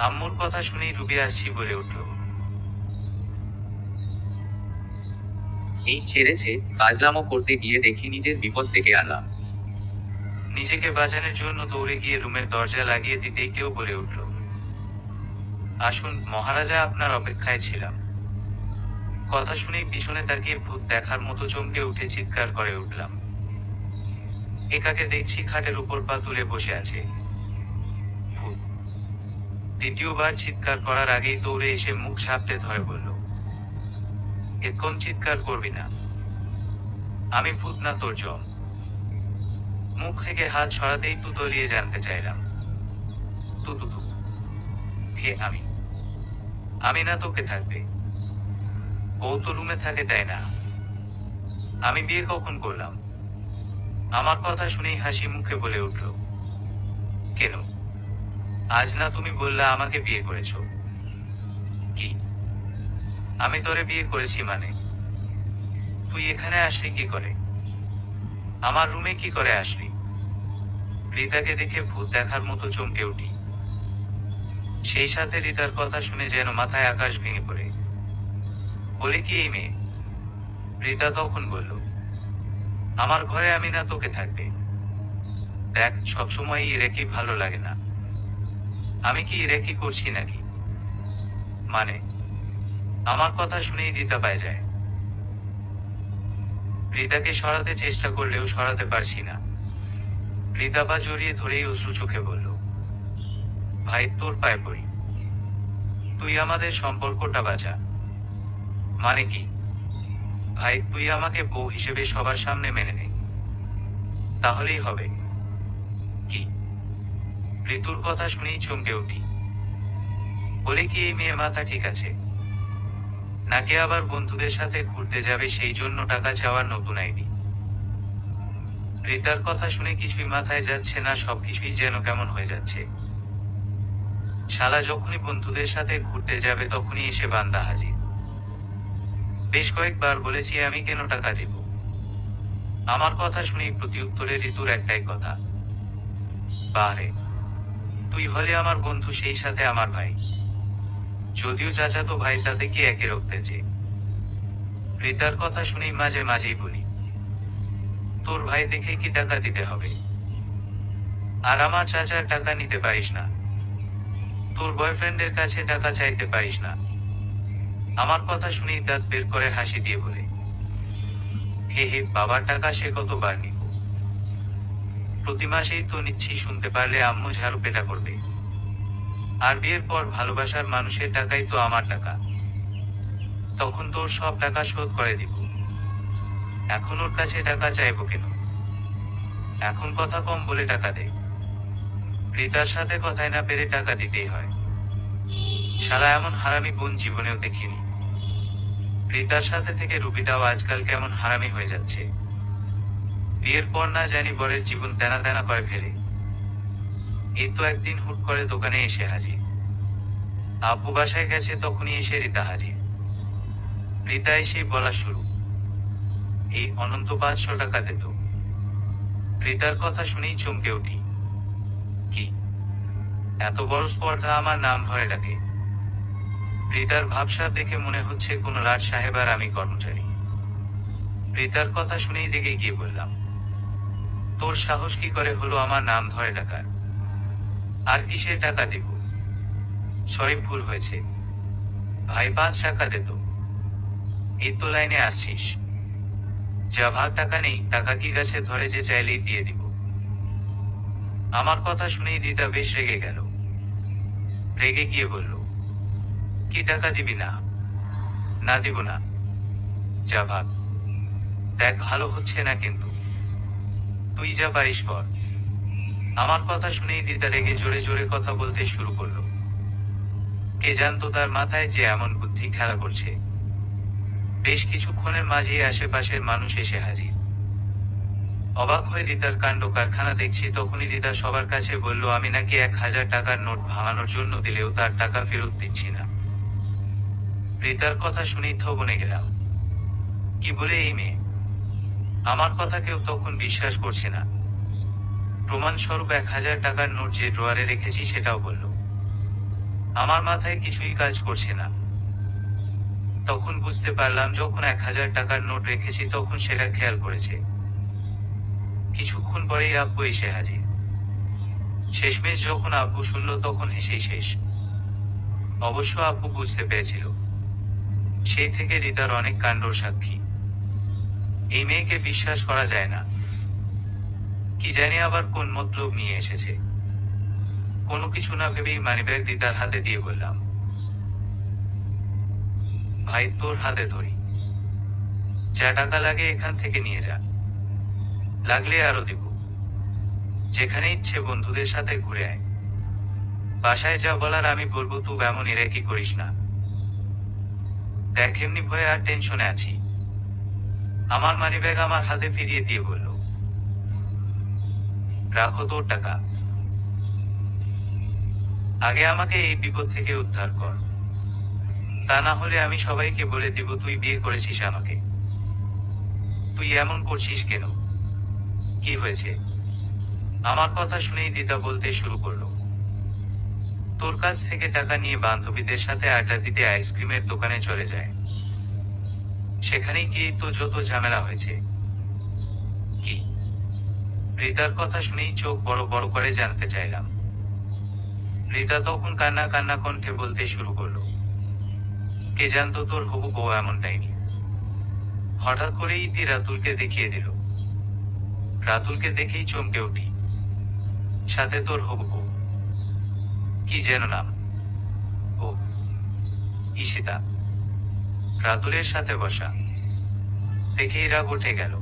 আম্মুর কথা শুনেই রুবি আসছি বলে উঠল। এই ছেড়েছে, ফাজলামো করতে গিয়ে দেখি নিজের বিপদ ডেকে আনলাম। নিজেকে বাঁচানোর জন্য দৌড়ে গিয়ে রুমের দরজা লাগিয়ে দিতেই কেউ বলে উঠল, আসুন মহারাজা, আপনার অপেক্ষায় ছিলাম। কথা শুনেই পিছনে তাকিয়ে ভূত দেখার মতো চমকে উঠে চিৎকার করে উঠলাম। একাকে দেখছি খাটের উপর পা তুলে বসে আছে। ভূত। দ্বিতীয়বার চিৎকার করার আগেই দৌড়ে এসে মুখ ঝাপটে ধরে বলল, এক্ষণ চিৎকার করবি না। আমি ভূত না তোর জম। মুখ থেকে হাত সরাতেই তু তলিয়ে জানতে চাইলাম, তু তু তু কে? আমি না তোকে থাকবে। ও তো রুমে থাকে, তাই না? আমি বিয়ে কখন করলাম? আমার কথা শুনেই হাসি মুখে বলে উঠল, কেন? আজ না তুমি বললা আমাকে বিয়ে করেছো? কি? আমি তোরে বিয়ে করেছি মানে? তুই এখানে আসলি কি করে? আমার রুমে কি করে আসলি? রিতাকে দেখে ভূত দেখার মতো চমকে উঠি। সেই সাথে রিতার কথা শুনে যেন মাথায় আকাশ ভেঙে পড়ে। বলে কি এই মেয়ে? রিতা তখন বলল, আমার ঘরে আমি না তোকে থাকবে। দেখ, সবসময় ইরেকি ভালো লাগে না। আমি কি ইরেকি করছি নাকি? মানে? আমার কথা শুনেই রিতা পায় যায়। রিতাকে সরাতে চেষ্টা করলেও সরাতে পারছি না। রিতা পা জড়িয়ে ধরেই অশ্রু চোখে বলল, ভাই তোর পায়ে পড়ি, তুই আমাদের সম্পর্কটা বাঁচা। মানে কি? ভাই তুই আমাকে বউ হিসেবে সবার সামনে মেনে নে, তাহলেই হবে। কি? ঋতুর কথা শুনেই চমকে উঠি। বলে কি এই মেয়ে মাথা ঠিক আছে নাকি আবার বন্ধুদের সাথে ঘুরতে যাবে সেই জন্য টাকা চাওয়ার নতুন আইডি? রিতার কথা শুনে কিছুই মাথায় যাচ্ছে না, সবকিছুই যেন কেমন হয়ে যাচ্ছে। শালা যখনই বন্ধুদের সাথে ঘুরতে যাবে তখনই এসে বান্দা হাজির। বেশ কয়েকবার বলেছি আমি কেন টাকা দিব। আমার কথা শুনেই প্রতিউত্তরে ঋতুর একটাই কথা, বারে তুই হলে আমার বন্ধু, সেই সাথে আমার ভাই। যদিও চাচাতো ভাই, তাতে কি একে রক্তে যে। রিতার কথা শুনেই মাঝে মাঝেই বলি, তোর ভাই দেখে কি টাকা দিতে হবে? আর আমার চাচার টাকা নিতে পারিস না? তোর বয়ফ্রেন্ডের কাছে টাকা চাইতে পারিস না? আমার কথা শুনেই দাঁত বের করে হাসি দিয়ে বলে, হে হে, বাবার টাকা সে কতবার নিব? প্রতি মাসেই তো নিচ্ছি, শুনতে পারলে আম্মু ঝাড়ু পেটা করবে। আর বিয়ের পর ভালোবাসার মানুষের টাকাই তো আমার টাকা। তখন তোর সব টাকা শোধ করে দিব। এখন ওর কাছে টাকা চাইবো কেন? এখন কথা কম বলে টাকা দে। রিতার সাথে কথায় না পেরে টাকা দিতেই হয়। শালা এমন হারামি বোন জীবনেও দেখিনি। রিতার সাথে থেকে রুবিটাও আজকাল কেমন হারামি হয়ে যাচ্ছে। বিয়ের পর না জানি বরের জীবন তেনা তেনা করে ফেলে। এই তো একদিন হুট করে দোকানে এসে হাজির। আব্বু বাসায় গেছে তখনই এসে রিতা হাজির। রিতা এসেই বলা শুরু, এই অনন্ত 500 টাকা দে তো। রিতার কথা শুনেই চমকে উঠি। কি এত বড় স্পর্ধা আমার নাম ধরে ডাকে? রিতার ভাবসাব দেখে মনে হচ্ছে কোন লাট সাহেব আর আমি কর্মচারী। রিতার কথা শুনেই রেগে গিয়ে বললাম, তোর সাহস কি করে হলো আমার নাম ধরে ডাকার? আর কিসের টাকা দিব? সরি, ভুল হয়েছে ভাই, 5 টাকা দে তো। এই তো লাইনে আসছিস, যা ভাগ। টাকা নেই, টাকা কি গাছে ধরে যে চাইলেই দিয়ে দিব? আমার কথা শুনেই রিতা বেশ রেগে গেল। রেগে গিয়ে বলল, কি টাকা দিবি না? না দিব না, যা ভাগ। দেখ ভালো হচ্ছে না কিন্তু, তুই যা পারিস কর। আমার কথা শুনেই রিতা রেগে জোরে জোরে কথা বলতে শুরু করলো। কে জানতো তার মাথায় যে এমন বুদ্ধি খেলা করছে। বেশ কিছুক্ষণের মাঝেই আশেপাশের মানুষ এসে হাজির। অবাক হয়ে রিতার কাণ্ড কারখানা দেখছি তখনই রিতা সবার কাছে বলল, আমি নাকি 1000 টাকার নোট ভাঙানোর জন্য দিলেও তার টাকা ফেরত দিচ্ছি না। রিতার কথা শুনেই থবনে গেলাম। কি বলে এই মেয়ে? আমার কথা কেউ তখন বিশ্বাস করছে না। প্রমাণস্বরূপ 1000 টাকার নোট যে ড্রয়ারে রেখেছি সেটাও বলল। আমার মাথায় কিছুই কাজ করছে না। তখন বুঝতে পারলাম যখন 1000 টাকার নোট রেখেছি তখন সেটা খেয়াল করেছে। কিছুক্ষণ পরেই আব্বু এসে হাজির। শেষমেশ যখন আব্বু শুনল তখন হেসেই শেষ। অবশ্য আব্বু বুঝতে পেরেছিল। সেই থেকে রিতার অনেক কাণ্ডর সাক্ষী। এই মেয়েকে বিশ্বাস করা যায় না। কি জানি আবার কোন মতলব নিয়ে এসেছে। কোনো কিছু না ভেবেই মানিব্যাগ রিতার হাতে দিয়ে বললাম, ভাই তোর হাতে ধরি, যা টাকা লাগে এখান থেকে নিয়ে যা, লাগলে আরো দিব। যেখানে ইচ্ছে বন্ধুদের সাথে ঘুরে আয়। বাসায় যা বলার আমি বলবো, তুই এমন এরা কি করিস না। দেখ এমনি ভয়ে আর টেনশনে আছি। আমার মানিব্যাগ আমার হাতে ফিরিয়ে দিয়ে বলল, রাখো তোর টাকা, আগে আমাকে এই বিপদ থেকে উদ্ধার কর। তা না হলে আমি সবাইকে বলে দিব তুই বিয়ে করেছিস আমাকে। তুই এমন করছিস কেন? কি হয়েছে? আমার কথা শুনেই রিতা বলতে শুরু করলো, তোর কাছ থেকে টাকা নিয়ে বান্ধবীদের সাথে আড্ডা দিতে আইসক্রিমের দোকানে চলে যায়। সেখানে গিয়ে তো যত ঝামেলা হয়েছে। কি? রিতার কথা শুনেই চোখ বড় বড় করে জানতে চাইলাম। রিতা তখন কান্না কান্না কণ্ঠে বলতে শুরু করলো, কে জানতো তোর হবু বউ এমনটাইনি। হঠাৎ করে ইতি রাতুলকে দেখিয়ে দিল। রাতুলকে দেখেই চমকে উঠি। সাথে তোর হবু বউ, কি যেন নাম? ও, ঈশিতা। রাতুলের সাথে বসা দেখেই রাগ উঠে গেল।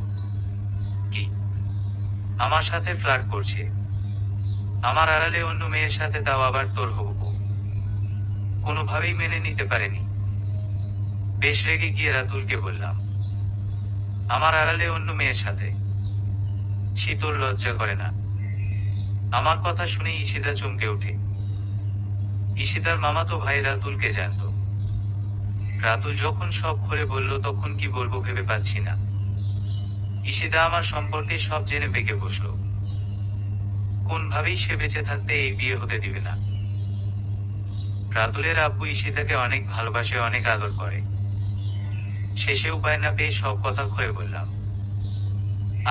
কি? আমার সাথে ফ্লার্ট করছে? আমার আড়ালে অন্য মেয়ের সাথে, তাও আবার তোর হবু বউ। কোনোভাবেই মেনে নিতে পারেনি। বেশ রেগে গিয়ে রাতুলকে বললাম, আমার আড়ালে অন্য মেয়ের সাথে? ছি, তোর লজ্জা করে না? আমার কথা শুনেই ঈশিতা চমকে ওঠে। ঈশিতার মামাতো ভাই রাতুলকে জানতো। রাতুল যখন সব খুলে বলল তখন কি বলবো ভেবে পাচ্ছি না। ঈশিতা আমার সম্পর্কে সব জেনে বেঁকে বসলো। কোনভাবেই সে বেঁচে থাকতে এই বিয়ে হতে দিবে না। রাতুলের আব্বু ঈশিতাকে অনেক ভালোবাসে, অনেক আদর করে। শেষে উপায় না পেয়ে সব কথা খুলে বললাম।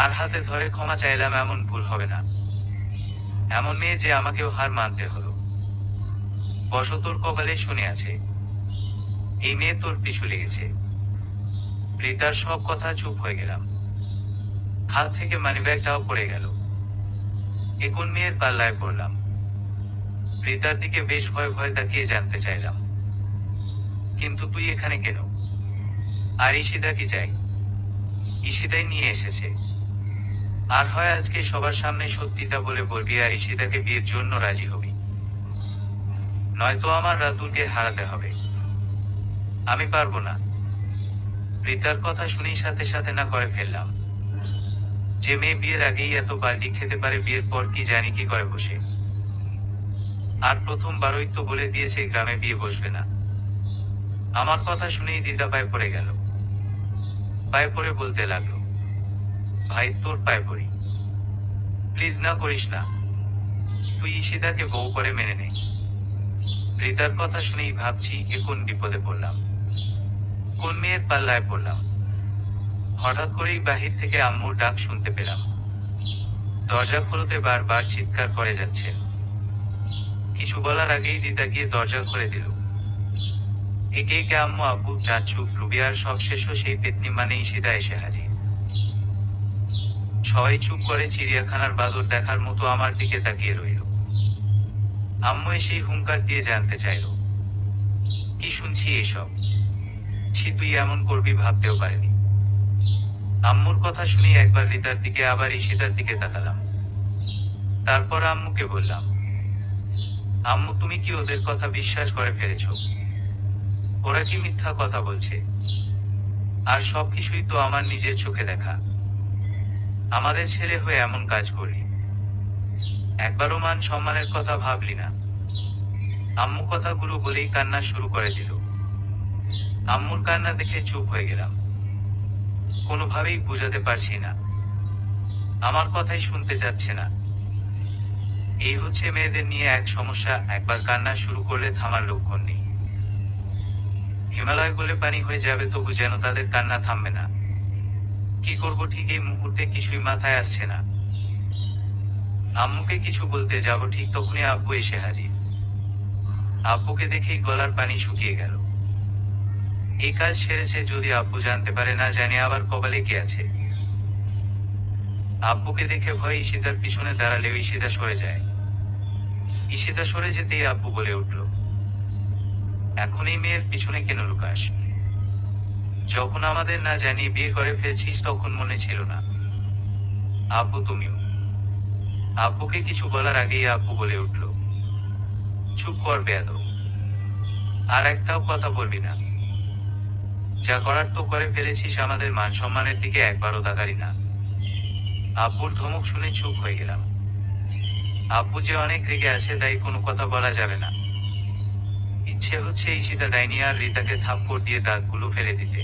আর হাতে ধরে ক্ষমা চাইলাম, এমন ভুল হবে না। এমন মেয়ে যে আমাকেও হার মানতে হলো। বসতোর কপালে শুনে আছে, এই মেয়ে তোর পিছু লেগেছে। রিতার সব কথা চুপ হয়ে গেলাম। হাত থেকে মানিব্যাগটাও পড়ে গেল। এ কোন মেয়ের পাল্লায় পড়লাম? রিতার দিকে বেশ ভয় ভয় তাকিয়ে জানতে চাইলাম, কিন্তু তুই এখানে কেন? আর ঈশিতা কি চাই? ঈশিতাই নিয়ে এসেছে। আর হয় আজকে সবার সামনে সত্যিটা বলে বলবি আর ঈশিতাকে বিয়ের জন্য রাজি হবি, নয়তো আমার রাতুলকে হারাতে হবে। আমি পারবো না। রিতার কথা শুনেই সাথে সাথে না করে ফেললাম। যে মেয়ে বিয়ের আগেই এত বাল্টি খেতে পারে, বিয়ের পর কি জানি কি করে বসে। আর প্রথমবারই তো বলে দিয়েছে গ্রামে বিয়ে বসবে না। আমার কথা শুনেই দিদা পায়ে পড়ে গেল। পায়ে পড়ে বলতে লাগলো, ভাই তোর পায়ে পড়ি, প্লিজ না করিস না, তুই ঈশিতাকে বউ করে মেনে নে। রিতার কথা শুনেই ভাবছি এ কোন বিপদে পড়লাম, কোন মেয়ের পাল্লায় পড়লাম। হঠাৎ করেই বাহির থেকে আম্মুর ডাক শুনতে পেলাম। দরজা খুলতে বারবার চিৎকার করে যাচ্ছে। কিছু বলার আগেই দিদা গিয়ে দরজা খুলে দিল। একে একে আম্মু, আব্বু, চাচু, রুবি আর সবশেষও সেই পেতনি মানে ঈশিতা এসে হাজির। সবাই চুপ করে চিড়িয়াখানার বাদর দেখার মতো আমার দিকে তাকিয়ে রইল। আম্মু এসেই হুঙ্কার দিয়ে জানতে চাইল, কি শুনছি এসব? ছি, তুই এমন করবি ভাবতেও পারিনি। আম্মুর কথা শুনে একবার রিতার দিকে আবার ঈশিতার দিকে তাকালাম। তারপর আম্মুকে বললাম, আম্মু তুমি কি ওদের কথা বিশ্বাস করে ফেলেছ? ওরা কি মিথ্যা কথা বলছে? আর সবকিছুই তো আমার নিজের চোখে দেখা। আমাদের ছেলে হয়ে এমন কাজ করলি, একবারও মান সম্মানের কথা ভাবলি না। আম্মু কথাগুলো বলেই কান্না শুরু করে দিল। আম্মুর কান্না দেখে চুপ হয়ে গেলাম। কোনোভাবেই বোঝাতে পারছি না, আমার কথাই শুনতে চাচ্ছে না। এই হচ্ছে মেয়েদের নিয়ে এক সমস্যা, একবার কান্না শুরু করলে থামার লক্ষণ নেই। হিমালয় গলে পানি হয়ে যাবে তবু যেন তাদের কান্না থামবে না। কি করব ঠিক এই মুহূর্তে কিছুই মাথায় আসছে না। আম্মুকে কিছু বলতে যাব ঠিক তখনই আব্বু এসে হাজির। আব্বুকে দেখেই গলার পানি শুকিয়ে গেল। এই কাজ সেরেছে যদি আব্বু জানতে পারে, না জানি আবার কপালে কি আছে। আব্বুকে দেখে ভয়ে ঈশিতার পিছনে দাঁড়ালেও ঈশিতা সরে যায়। ঈশিতা সরে যেতেই আব্বু বলে উঠল, এখন এই মেয়ের পিছনে কেন লুকাস? যখন আমাদের না জানিয়ে বিয়ে করে ফেলছিস তখন মনে ছিল না? আব্বু তুমিও। আব্বুকে কিছু বলার আগেই আব্বু বলে উঠল, চুপ কর বেয়াদব, আর একটাও কথা বলবি না। যা করার তো করে ফেলেছিস, আমাদের মান সম্মানের দিকে একবারও তাকালি না। আব্বুর ধমক শুনে চুপ হয়ে গেলাম। আব্বু যে অনেক রেগে আছে তাই কোনো কথা বলা যাবে না। ইচ্ছে হচ্ছে ঈশিতা ডাইনি আর রিতাকে থাপ্পড় দিয়ে দাগগুলো ফেলে দিতে।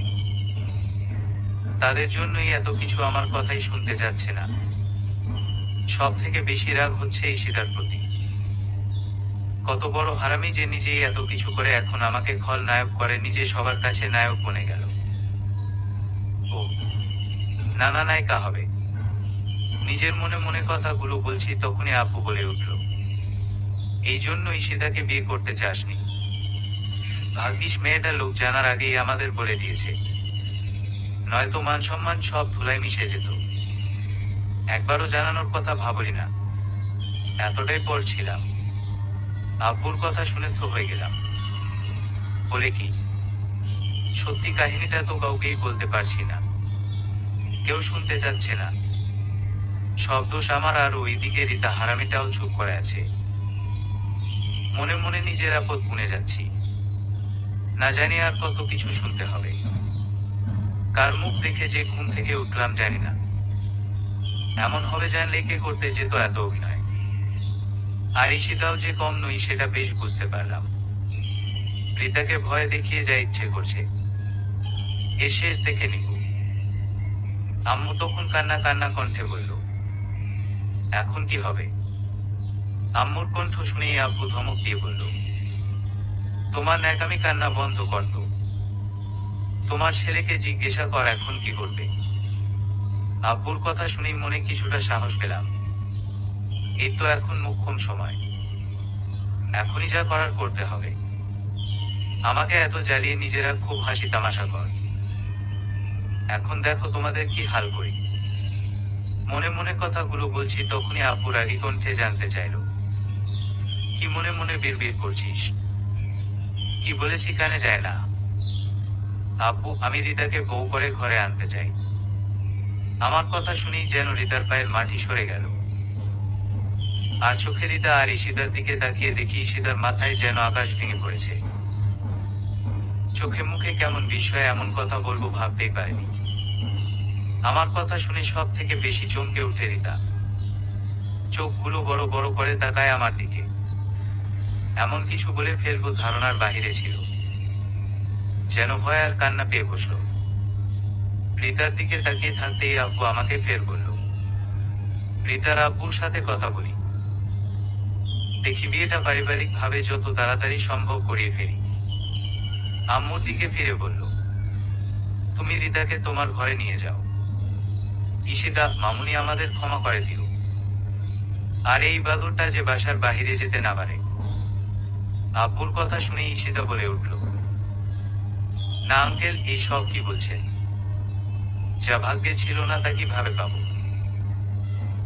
তাদের জন্যই এত কিছু, আমার কথাই শুনতে যাচ্ছে না। সব থেকে বেশি রাগ হচ্ছে ঈশিতার প্রতি। কত বড় হারামি যে নিজেই এত কিছু করে এখন আমাকে খলনায়ক করে, নিজে সবার কাছে নায়ক বনে গেল। ও নানা নায়িকা হবে। নিজের মনে মনে কথাগুলো বলছি তখনই আব্বু বলে উঠল, এই জন্য ঈশিতাকে বিয়ে করতে চাসনি? ভাগ্যিস মেয়েটা লোক জানার আগেই আমাদের বলে দিয়েছে, নয়তো মান সম্মান সব ধুলায় মিশে যেত। একবারও জানানোর কথা ভাবলি না? এতটাই পর ছিলাম। আব্বুর কথা শুনে তো হয়ে গেলাম। বলে কি? সত্যি কাহিনীটা তো কাউকেই বলতে পারছি না, কেউ শুনতে চাচ্ছে না। সব দোষ আমার। আর ওইদিকে রিতা হারামিটাও চুপ করে আছে। মনে মনে নিজের আপদ গুনে যাচ্ছি। না জানি আর কত কিছু শুনতে হবে। কার মুখ দেখে যে ঘুম থেকে উঠলাম জানি না। এমন হবে জানলে কে করতে যেত এত অভিনয়। আর ঈশিতাও যে কম নই সেটা বেশ বুঝতে পারলাম। রিতাকে ভয় দেখিয়ে যা ইচ্ছে করছে, এর শেষ দেখে নিব। আম্মু তখন কান্না কান্না কণ্ঠে বলল, এখন কি হবে? আম্মুর কণ্ঠ শুনেই আব্বু ধমক দিয়ে বলল, তোমার ন্যাকামি কান্না বন্ধ করত। তোমার ছেলেকে জিজ্ঞাসা কর এখন কি করবে। আব্বুর কথা শুনেই মনে কিছুটা সাহস পেলাম। এই তো এখন মোক্ষম সময়, এখনই যা করার করতে হবে। আমাকে এত জ্বালিয়ে নিজেরা খুব হাসি তামাশা কর, এখন দেখো তোমাদের কি হাল করি। মনে মনে কথাগুলো বলছি তখনই আব্বু রাগী কণ্ঠে জানতে চাইল, কি মনে মনে বিড়বিড় করছিস? কি বলেছি কানে যায় না? আব্বু, আমি রিতাকে বউ করে ঘরে আনতে চাই। আমার কথা শুনেই যেন রিতার পায়ের মাটি সরে গেল। আর চোখে রিতা আর ঈশিতার দিকে তাকিয়ে দেখি ঈশিতার মাথায় যেন আকাশ ভেঙে পড়েছে। চোখে মুখে কেমন বিস্ময়ে এমন কথা বলবো ভাবতেই পারিনি। আমার কথা শুনে সব থেকে বেশি চমকে উঠে রিতা। চোখগুলো বড় বড় করে তাকায় আমার দিকে। এমন কিছু বলে ফেলবো ধারণার বাহিরে ছিল। যেন ভয় আর কান্না পেয়ে বসল। রিতার দিকে তাকিয়ে থাকতেই আব্বু আমাকে ফের বলল, রিতার আব্বুর সাথে কথা বলি। দেখি বিয়েটা পারিবারিক ভাবে যত তাড়াতাড়ি সম্ভব করিয়ে ফেলি। আম্মুর দিকে ফিরে বলল, তুমি রিতাকে তোমার ঘরে নিয়ে যাও। ঈশিতা, মামুনি আমাদের ক্ষমা করে দিও। আর এই বাদরটা যে বাসার বাহিরে যেতে না পারে। আব্বুর কথা শুনে ঈশিতা বলে উঠল, না আঙ্কেল, এই সব কি বলছেন? যা ভাগ্যে ছিল না তা কিভাবে পাবো?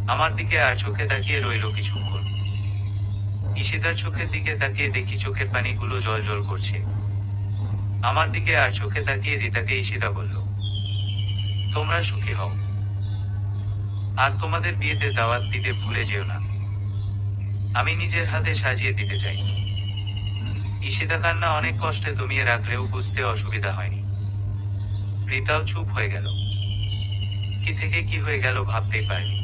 আমার দিকে আর চোখে তাকিয়ে রইল কিছুক্ষণ। ঈশিতার চোখের দিকে তাকিয়ে দেখি চোখের পানিগুলো জল জল করছে। আমার দিকে আর চোখে তাকিয়ে রিতাকে ঈশিতা বলল, তোমরা সুখী হও। আর তোমাদের বিয়েতে দাওয়াত দিতে ভুলে যেও না। আমি নিজের হাতে সাজিয়ে দিতে চাই। ঈশিতা কান্না অনেক কষ্টে দমিয়ে রাখলেও বুঝতে অসুবিধা হয়নি। রিতাও চুপ হয়ে গেল। কি থেকে কি হয়ে গেল ভাবতেই পারেনি।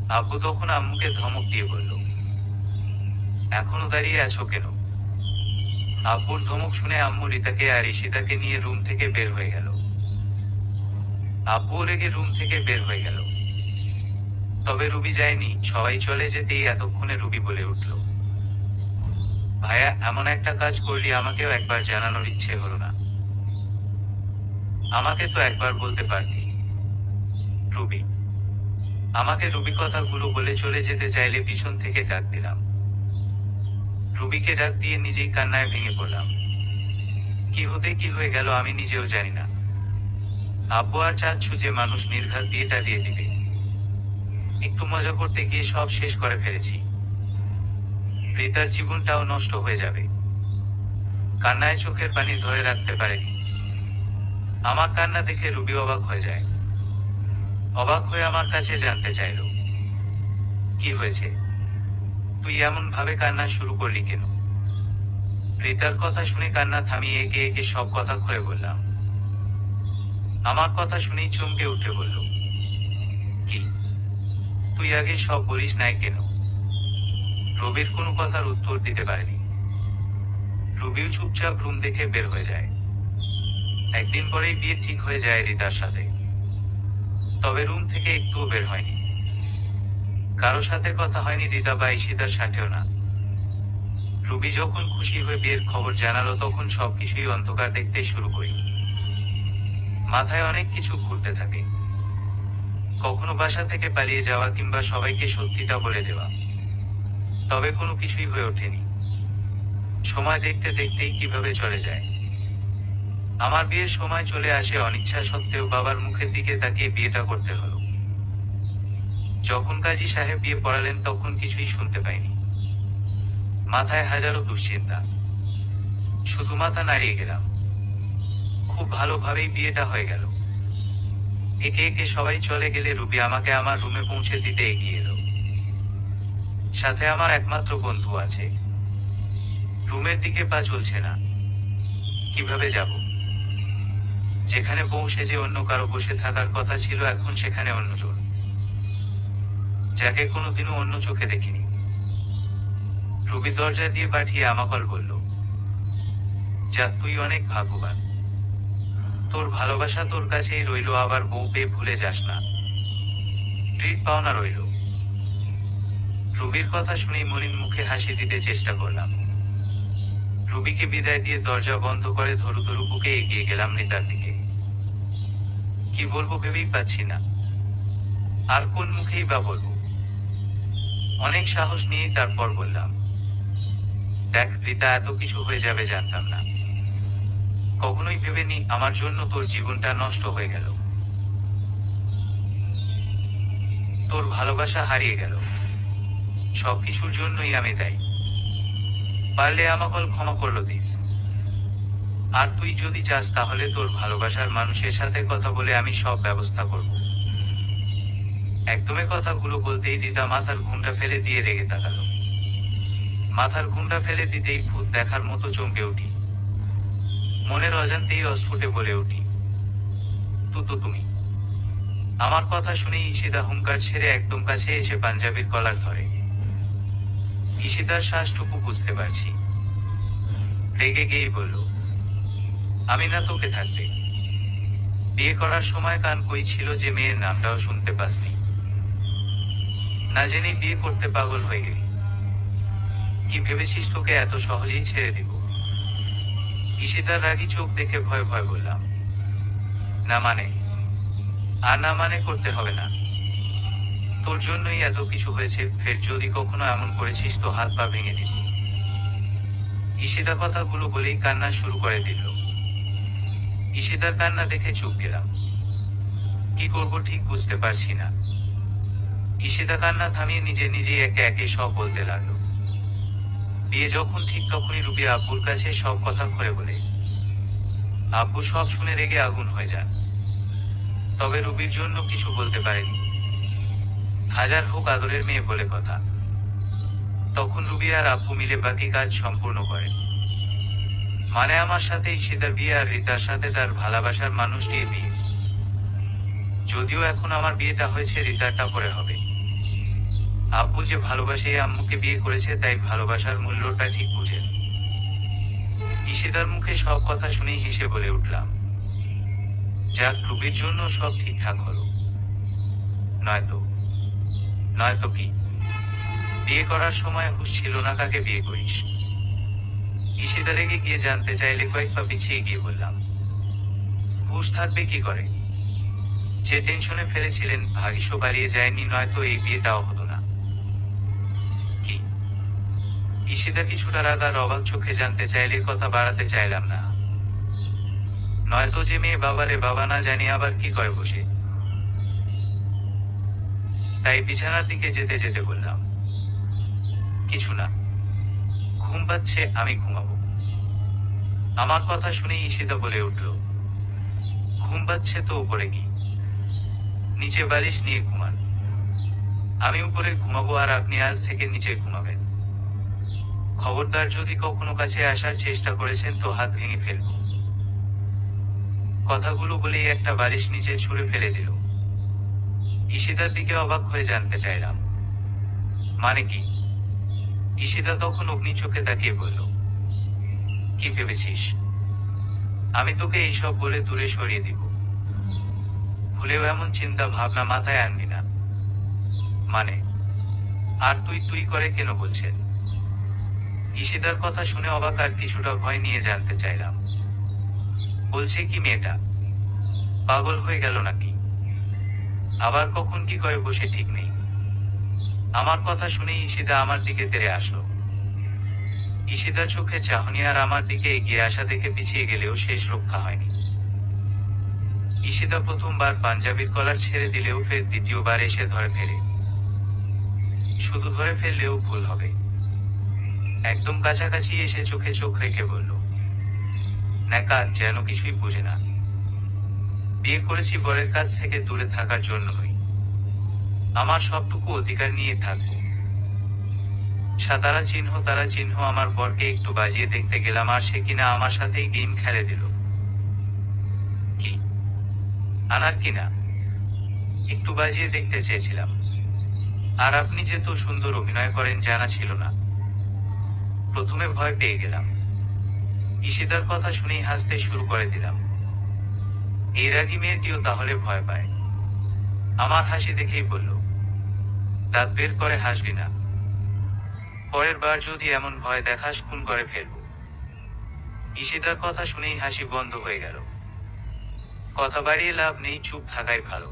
আব্বু তখন আম্মুকে ধমক দিয়ে বলল, এখনো দাঁড়িয়ে আছো কেন? আব্বুর ধমক শুনে আম্মু রিতাকে আর ঈশিতাকে নিয়ে রুম থেকে বের হয়ে গেল। আব্বু রেগে রুম থেকে বের হয়ে গেল। তবে রুবি যায়নি। সবাই চলে যেতেই এতক্ষণে রুবি বলে উঠল, ভাইয়া, এমন একটা কাজ করলি আমাকেও একবার জানানোর ইচ্ছে হলো না? আমাকে তো একবার বলতে পারতি। রুবি আমাকে রুবি কথাগুলো বলে চলে যেতে চাইলে পিছন থেকে ডাক দিলাম। রুবিকে ডাক দিয়ে নিজেই কান্নায় ভেঙে পড়লাম। কি হতে কি হয়ে গেল আমি নিজেও জানি না। আব্বু আর চাচ্ছু যে মানুষ নির্ঘাত বিয়েটা দিয়ে দিবে। একটু মজা করতে গিয়ে সব শেষ করে ফেলেছি। রিতার জীবনটাও নষ্ট হয়ে যাবে। কান্নায় চোখের পানি ধরে রাখতে পারেনি। আমার কান্না দেখে রুবি অবাক হয়ে যায়। অবাক হয়ে আমার কাছে জানতে চাইল, কি হয়েছে? তুই এমন ভাবে কান্না শুরু করলি কেন? রিতার কথা শুনে কান্না থামিয়ে একে একে সব কথা খুলে বললাম। আমার কথা শুনেই চমকে উঠে বলল, কি, তুই আগে সব বলিস নাই কেন? রবির কোনো কথার উত্তর দিতে পারেনি। রবিও চুপচাপ রুম দেখে বের হয়ে যায়। একদিন পরেই বিয়ে ঠিক হয়ে যায় রিতার সাথে। তবে রুম থেকে একটুও বের হয়নি। কারো সাথে কথা হয়নি, রিতা বা ঈশিতার সাথেও না। রুবি যখন খুশি হয়ে বিয়ের খবর জানালো তখন সবকিছুই অন্ধকার দেখতে শুরু করি। মাথায় অনেক কিছু ঘুরতে থাকে। কখনো বাসা থেকে পালিয়ে যাওয়া কিংবা সবাইকে সত্যিটা বলে দেওয়া। তবে কোনো কিছুই হয়ে ওঠেনি। সময় দেখতে দেখতেই কিভাবে চলে যায়। আমার বিয়ের সময় চলে আসে অনিচ্ছা সত্ত্বেও বাবার মুখের দিকে তাকিয়ে বিয়েটা করতে হলো। যখন কাজী সাহেব বিয়ে পড়ালেন তখন কিছুই শুনতে পাইনি। মাথায় হাজারো দুশ্চিন্তা। শুধু মাথা নাড়িয়ে গেলাম। খুব ভালোভাবেই বিয়েটা হয়ে গেল। একে একে সবাই চলে গেলে রুবি আমাকে আমার রুমে পৌঁছে দিতে এগিয়ে এলো। সাথে আমার একমাত্র বন্ধু আছে। রুমের দিকে পা চলছে না। কিভাবে যাব? যেখানে বউ সেজে অন্য কারো বসে থাকার কথা ছিল এখন সেখানে অন্যজন, যাকে কোনোদিনও অন্য চোখে দেখিনি। রুবি দরজা দিয়ে পাঠিয়ে আমাকে বলল, যা, তুই অনেক ভাগ্যবান। তোর ভালোবাসা তোর কাছেই রইল, আবার বউ পেয়ে ভুলে যাস না। ট্রিট পাওনা রইল। রুবির কথা শুনেই মলিন মুখে হাসি দিতে চেষ্টা করলাম। রুবিকে বিদায় দিয়ে দরজা বন্ধ করে ধরু ধরু বুকে এগিয়ে গেলাম রিতার দিকে। কি বলবো ভেবেই পাচ্ছি না। আর কোন মুখেই বা বলবো। অনেক সাহস নিয়ে তারপর বললাম, দেখ রিতা, এত কিছু হয়ে যাবে জানতাম না। কখনোই ভেবেনি আমার জন্য তোর জীবনটা নষ্ট হয়ে গেল। তোর ভালোবাসা হারিয়ে গেল। সবকিছুর জন্যই আমি দায়ী। পারলে আমাকে ক্ষমা করলো দিস। আর তুই যদি চাস তাহলে তোর ভালোবাসার মানুষের সাথে কথা বলে আমি সব ব্যবস্থা করব। একদমে কথাগুলো বলতেই রিতা মাথার ঘুমটা ফেলে দিয়ে রেগে তাকালো। মাথার ঘুমটা ফেলে দিতেই ভূত দেখার মতো চমকে উঠি। মনের অজান্তেই অস্ফুটে বলে উঠি, তুমি। আমার কথা শুনেই ঈশিতা হুঙ্কার ছেড়ে একদম কাছে এসে পাঞ্জাবির কলার ধরে। ঈশিতার শ্বাসটুকু বুঝতে পারছি। রেগে গিয়েই বলল, আমি না তোকে থাকতে বিয়ে করার সময় কান কই ছিল যে মেয়ের নামটাও শুনতে পাসনি? না জেনেই বিয়ে করতে পাগল হয়ে গেলি? কি ভেবেছিস তোকে এত সহজেই ছেড়ে দিব? ঈশিতার রাগী চোখ দেখে ভয় ভয় বললাম, না মানে? আর না মানে করতে হবে না। তোর জন্যই এত কিছু হয়েছে, ফের যদি কখনো এমন করেছিস তো হাত পা ভেঙে দিব। ঈশিতা কথাগুলো বলেই কান্না শুরু করে দিল। ঈশিতার কান্না দেখে চুপ গেলাম। কি করব ঠিক বুঝতে পারছি না। ঈশিতা কান্না থামিয়ে নিজে নিজেই একে একে সব বলতে লাগলো। বিয়ে যখন ঠিক তখনই রুবি আব্বুর কাছে সব কথা খুলে বলে। আব্বু সব শুনে রেগে আগুন হয়ে যান। তবে রুবির জন্য কিছু বলতে পারেনি। হাজার হোক আদরের মেয়ে বলে কথা। তখন রুবি আর আব্বু মিলে বাকি কাজ সম্পূর্ণ করেন। মানে আমার সাথে ঈশিতার বিয়ে আর রিতার সাথে তার ভালোবাসার মানুষটির বিয়ে। যদিও এখন আমার বিয়েটা হয়েছে, রিতারটা পরে হবে। আব্বু যে ভালোবাসে আম্মুকে বিয়ে করেছে, তাই ভালোবাসার মূল্যটা ঠিক বুঝেন। ঈশিতার মুখে সব কথা শুনেই হেসে বলে উঠলাম, যাক, রুবির জন্য সব ঠিকঠাক হলো। নয়তো কি? বিয়ে করার সময় হুঁশ ছিল না কাকে বিয়ে করিস? ঈশিতা রেগে গিয়ে জানতে চাইলে কয়েক পা পিছিয়ে গিয়ে বললাম, হুঁশ থাকবে কি করে? যে টেনশনে ফেলেছিলেন ভাগ্য বাড়িয়ে যায়নি, নয়তো এই বিয়েটাও হতো না। কি? ঈশিতা কিছুটা রাগ আর অবাক চোখে জানতে চাইলে কথা বাড়াতে চাইলাম না। নয়তো যে মেয়ে বাবারে বাবা না জানি আবার কি করে বসে। তাই বিছানার দিকে যেতে যেতে বললাম, কিছু না, ঘুম পাচ্ছে, আমি ঘুমাবো। আমার কথা শুনেই ঈশিতা বলে উঠল, ঘুম পাচ্ছে তো উপরে কি? নিচে বালিশ নিয়ে ঘুমান। আমি উপরে ঘুমাবো আর আপনি আজ থেকে নিচে ঘুমাবেন। খবরদার যদি কখনো কাছে আসার চেষ্টা করেছেন তো হাত ভেঙে ফেলবো। কথাগুলো বলেই একটা বালিশ নিচে ছুঁড়ে ফেলে দিল। ঈশিতার দিকে অবাক হয়ে জানতে চাইলাম, মানে কি? ঈশিতা তখন অগ্নি চোখে তাকিয়ে বলল, কি ভেবেছিস আমি তোকে এইসব বলে দূরে সরিয়ে দিব? ভুলেও এমন চিন্তা ভাবনা মাথায় আনবি না। মানে? আর তুই করে কেন বলছেন? ঈশিতার কথা শুনে অবাক আর কিছুটা ভয় নিয়ে জানতে চাইলাম, বলছে কি মেয়েটা পাগল হয়ে গেল নাকি? আবার কখন কি করে বসে ঠিক নেই। আমার কথা শুনেই ঈশিতা আমার দিকে তেড়ে আসলো। ঈশিতার চোখে চাহনি আর আমার দিকে এগিয়ে আসা দেখে পিছিয়ে গেলেও শেষ রক্ষা হয়নি। ঈশিতা প্রথমবার পাঞ্জাবির কলার ছেড়ে দিলেও ফের দ্বিতীয়বার এসে ধরে ফেলে। শুধু ধরে ফেললেও ভুল হবে। একদম কাছাকাছি এসে চোখে চোখ রেখে বলল, ন্যাকা যেন কিছুই বোঝে না। বিয়ে করেছি বরের কাছ থেকে দূরে থাকার জন্যই। আমার সবটুকু অধিকার নিয়ে থাকবো। তারা চিহ্ন আমার বরকে একটু বাজিয়ে দেখতে গেলাম আর সে কিনা আমার সাথেই গেম খেলে দিল। কি আনার কিনা একটু বাজিয়ে দেখতে চেয়েছিলাম। আর আপনি যে তো সুন্দর অভিনয় করেন জানা ছিল না। প্রথমে ভয় পেয়ে গেলাম। ঈশিতার কথা শুনেই হাসতে শুরু করে দিলাম। এই রাগী মেয়েটিও তাহলে ভয় পায়। আমার হাসি দেখেই বলল, দাঁত বের করে হাসবি না। পরের বার যদি এমন ভয় দেখাস খুন করে ফেলবো। ঈশিতার কথা শুনেই হাসি বন্ধ হয়ে গেল। কথা বাড়িয়ে লাভ নেই, চুপ থাকাই ভালো।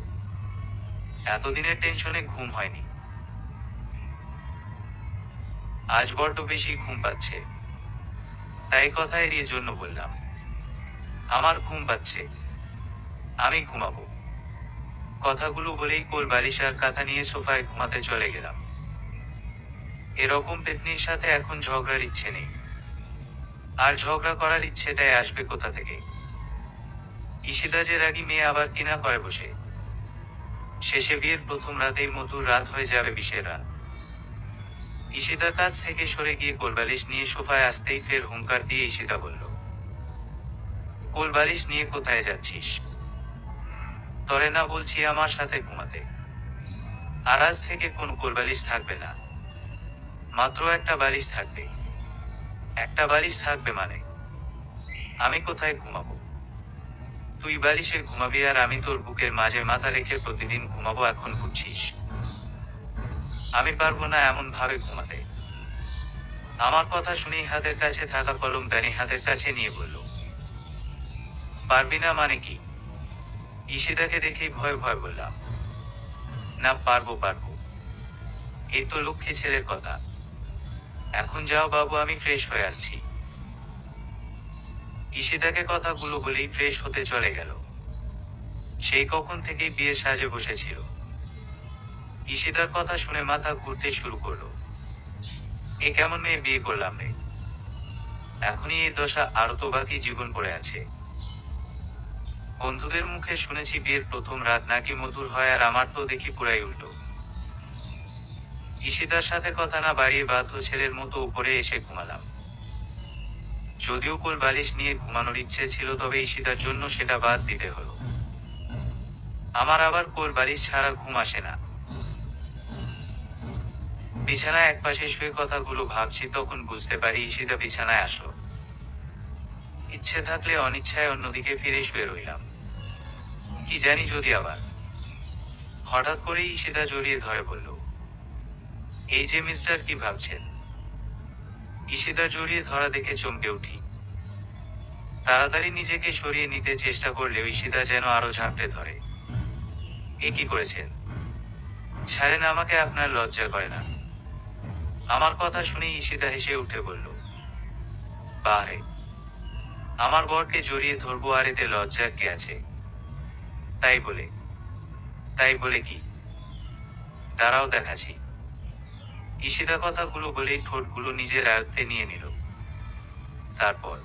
এতদিনের টেনশনে ঘুম হয়নি। আজ বড্ড বেশি ঘুম পাচ্ছে। তাই কথা এড়িয়ে জন্য বললাম, আমার ঘুম পাচ্ছে, আমি ঘুমাবো। কথাগুলো বলেই কোল বালিশ আর কাঁথা নিয়ে সোফায় ঘুমাতে চলে গেলাম। এরকম পেতনির সাথে এখন ঝগড়ার ইচ্ছে নেই। আর ঝগড়া করার ইচ্ছেটাই আসবে কোথা থেকে? ঈশিতা যে রাগী মেয়ে আবার কিনা করে বসে। শেষে বিয়ের প্রথম রাতেই মধুর রাত হয়ে যাবে বিষের রাত। ঈশিতার কাছ থেকে সরে গিয়ে কোলবালিশ নিয়ে সোফায় আসতেই ফের হুঙ্কার দিয়ে ঈশিতা বলল, কোলবালিশ নিয়ে কোথায় যাচ্ছিস? তরে না বলছি আমার সাথে ঘুমাতে। আর আজ থেকে কোন কোলবালিশ থাকবে না, মাত্র একটা বালিশ থাকবে। একটা বালিশ থাকবে মানে? আমি কোথায় ঘুমাবো? তুই বালিশে ঘুমাবি আর আমি তোর বুকের মাঝে মাথা রেখে প্রতিদিন ঘুমাবো, এখন বুঝছিস? আমি পারবো না এমন ভাবে ঘুমাতে। আমার কথা শুনেই হাতের কাছে থাকা কলম দানি হাতের কাছে নিয়ে বলল, পারবি না মানে কি? ঈশিতাকে দেখেই ভয় ভয় বললাম, না পারবো পারবো। এই তো লক্ষ্মী ছেলের কথা। এখন যাও বাবু, আমি ফ্রেশ হয়ে আসছি। ঈশিতাকে কথাগুলো বলেই ফ্রেশ হতে চলে গেল। সেই কখন থেকেই বিয়ের সাজে বসেছিল। ঈশিতার কথা শুনে মাথা ঘুরতে শুরু করলো। এ কেমন মেয়ে বিয়ে করলাম রে? এখনই এই দশা, আরো তো বাকি জীবন পড়ে আছে। বন্ধুদের মুখে শুনেছি বিয়ের প্রথম রাত নাকি মধুর হয়, আর আমার তো দেখি পুরাই উল্টো। ঈশিতার সাথে কথা না বাড়িয়ে বাধ্য ছেলের মতো উপরে এসে ঘুমালাম। যদিও কোল বালিশ নিয়ে ঘুমানোর ইচ্ছে ছিল, তবে ঈশিতার জন্য সেটা বাদ দিতে হলো। আমার আবার কোল বালিশ ছাড়া ঘুম আসে না। বিছানায় একপাশে শুয়ে কথাগুলো ভাবছি, তখন বুঝতে পারি ঈশিতা বিছানায় আসলো। ইচ্ছে থাকলে অনিচ্ছায় অন্যদিকে ফিরে শুয়ে রইলাম। কি জানি যদি আবার। হঠাৎ করেই ঈশিতা জড়িয়ে ধরে বলল, এই যে মিস্টার, কি ভাবছেন? ঈশিতার জড়িয়ে ধরা দেখে চমকে উঠি। তাড়াতাড়ি নিজেকে সরিয়ে নিতে চেষ্টা করলেও ঈশিতা যেন আরো ঝাঁপটে ধরে। এ কি করেছেন? ছাড়েন আমাকে, আপনার লজ্জা করে না? আমার কথা শুনেই ঈশিতা হেসে উঠে বলল, বারে, আমার বরকে জড়িয়ে ধরবো আর এতে লজ্জার কি আছে? তাই বলে কি? দাঁড়াও দেখাচ্ছি। ঈশিতা কথাগুলো বলেই ঠোঁটগুলো নিজের আয়ত্তে নিয়ে নিল। তারপর,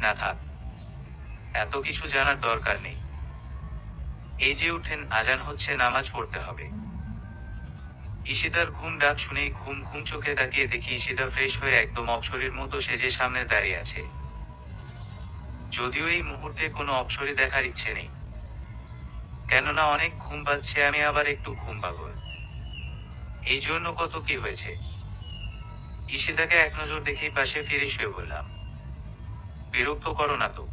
না থাক, এত কিছু জানার দরকার নেই। এই যে উঠেন, আজান হচ্ছে, নামাজ পড়তে হবে। ঈশিতার ঘুম ডাক শুনেই ঘুম ঘুম চোখে তাকিয়ে দেখি ঈশিতা ফ্রেশ হয়ে একদম অপ্সরীর মতো সেজে সামনে দাঁড়িয়ে আছে। যদিও এই মুহূর্তে কোনো অপ্সরী দেখার ইচ্ছে নেই, কেননা অনেক ঘুম পাচ্ছে, আমি আবার একটু ঘুম পাগল। এই জন্য কত কি হয়েছে। ঈশিতাকে এক নজর দেখেই পাশে ফিরে শুয়ে বললাম, বিরক্ত করো না তো,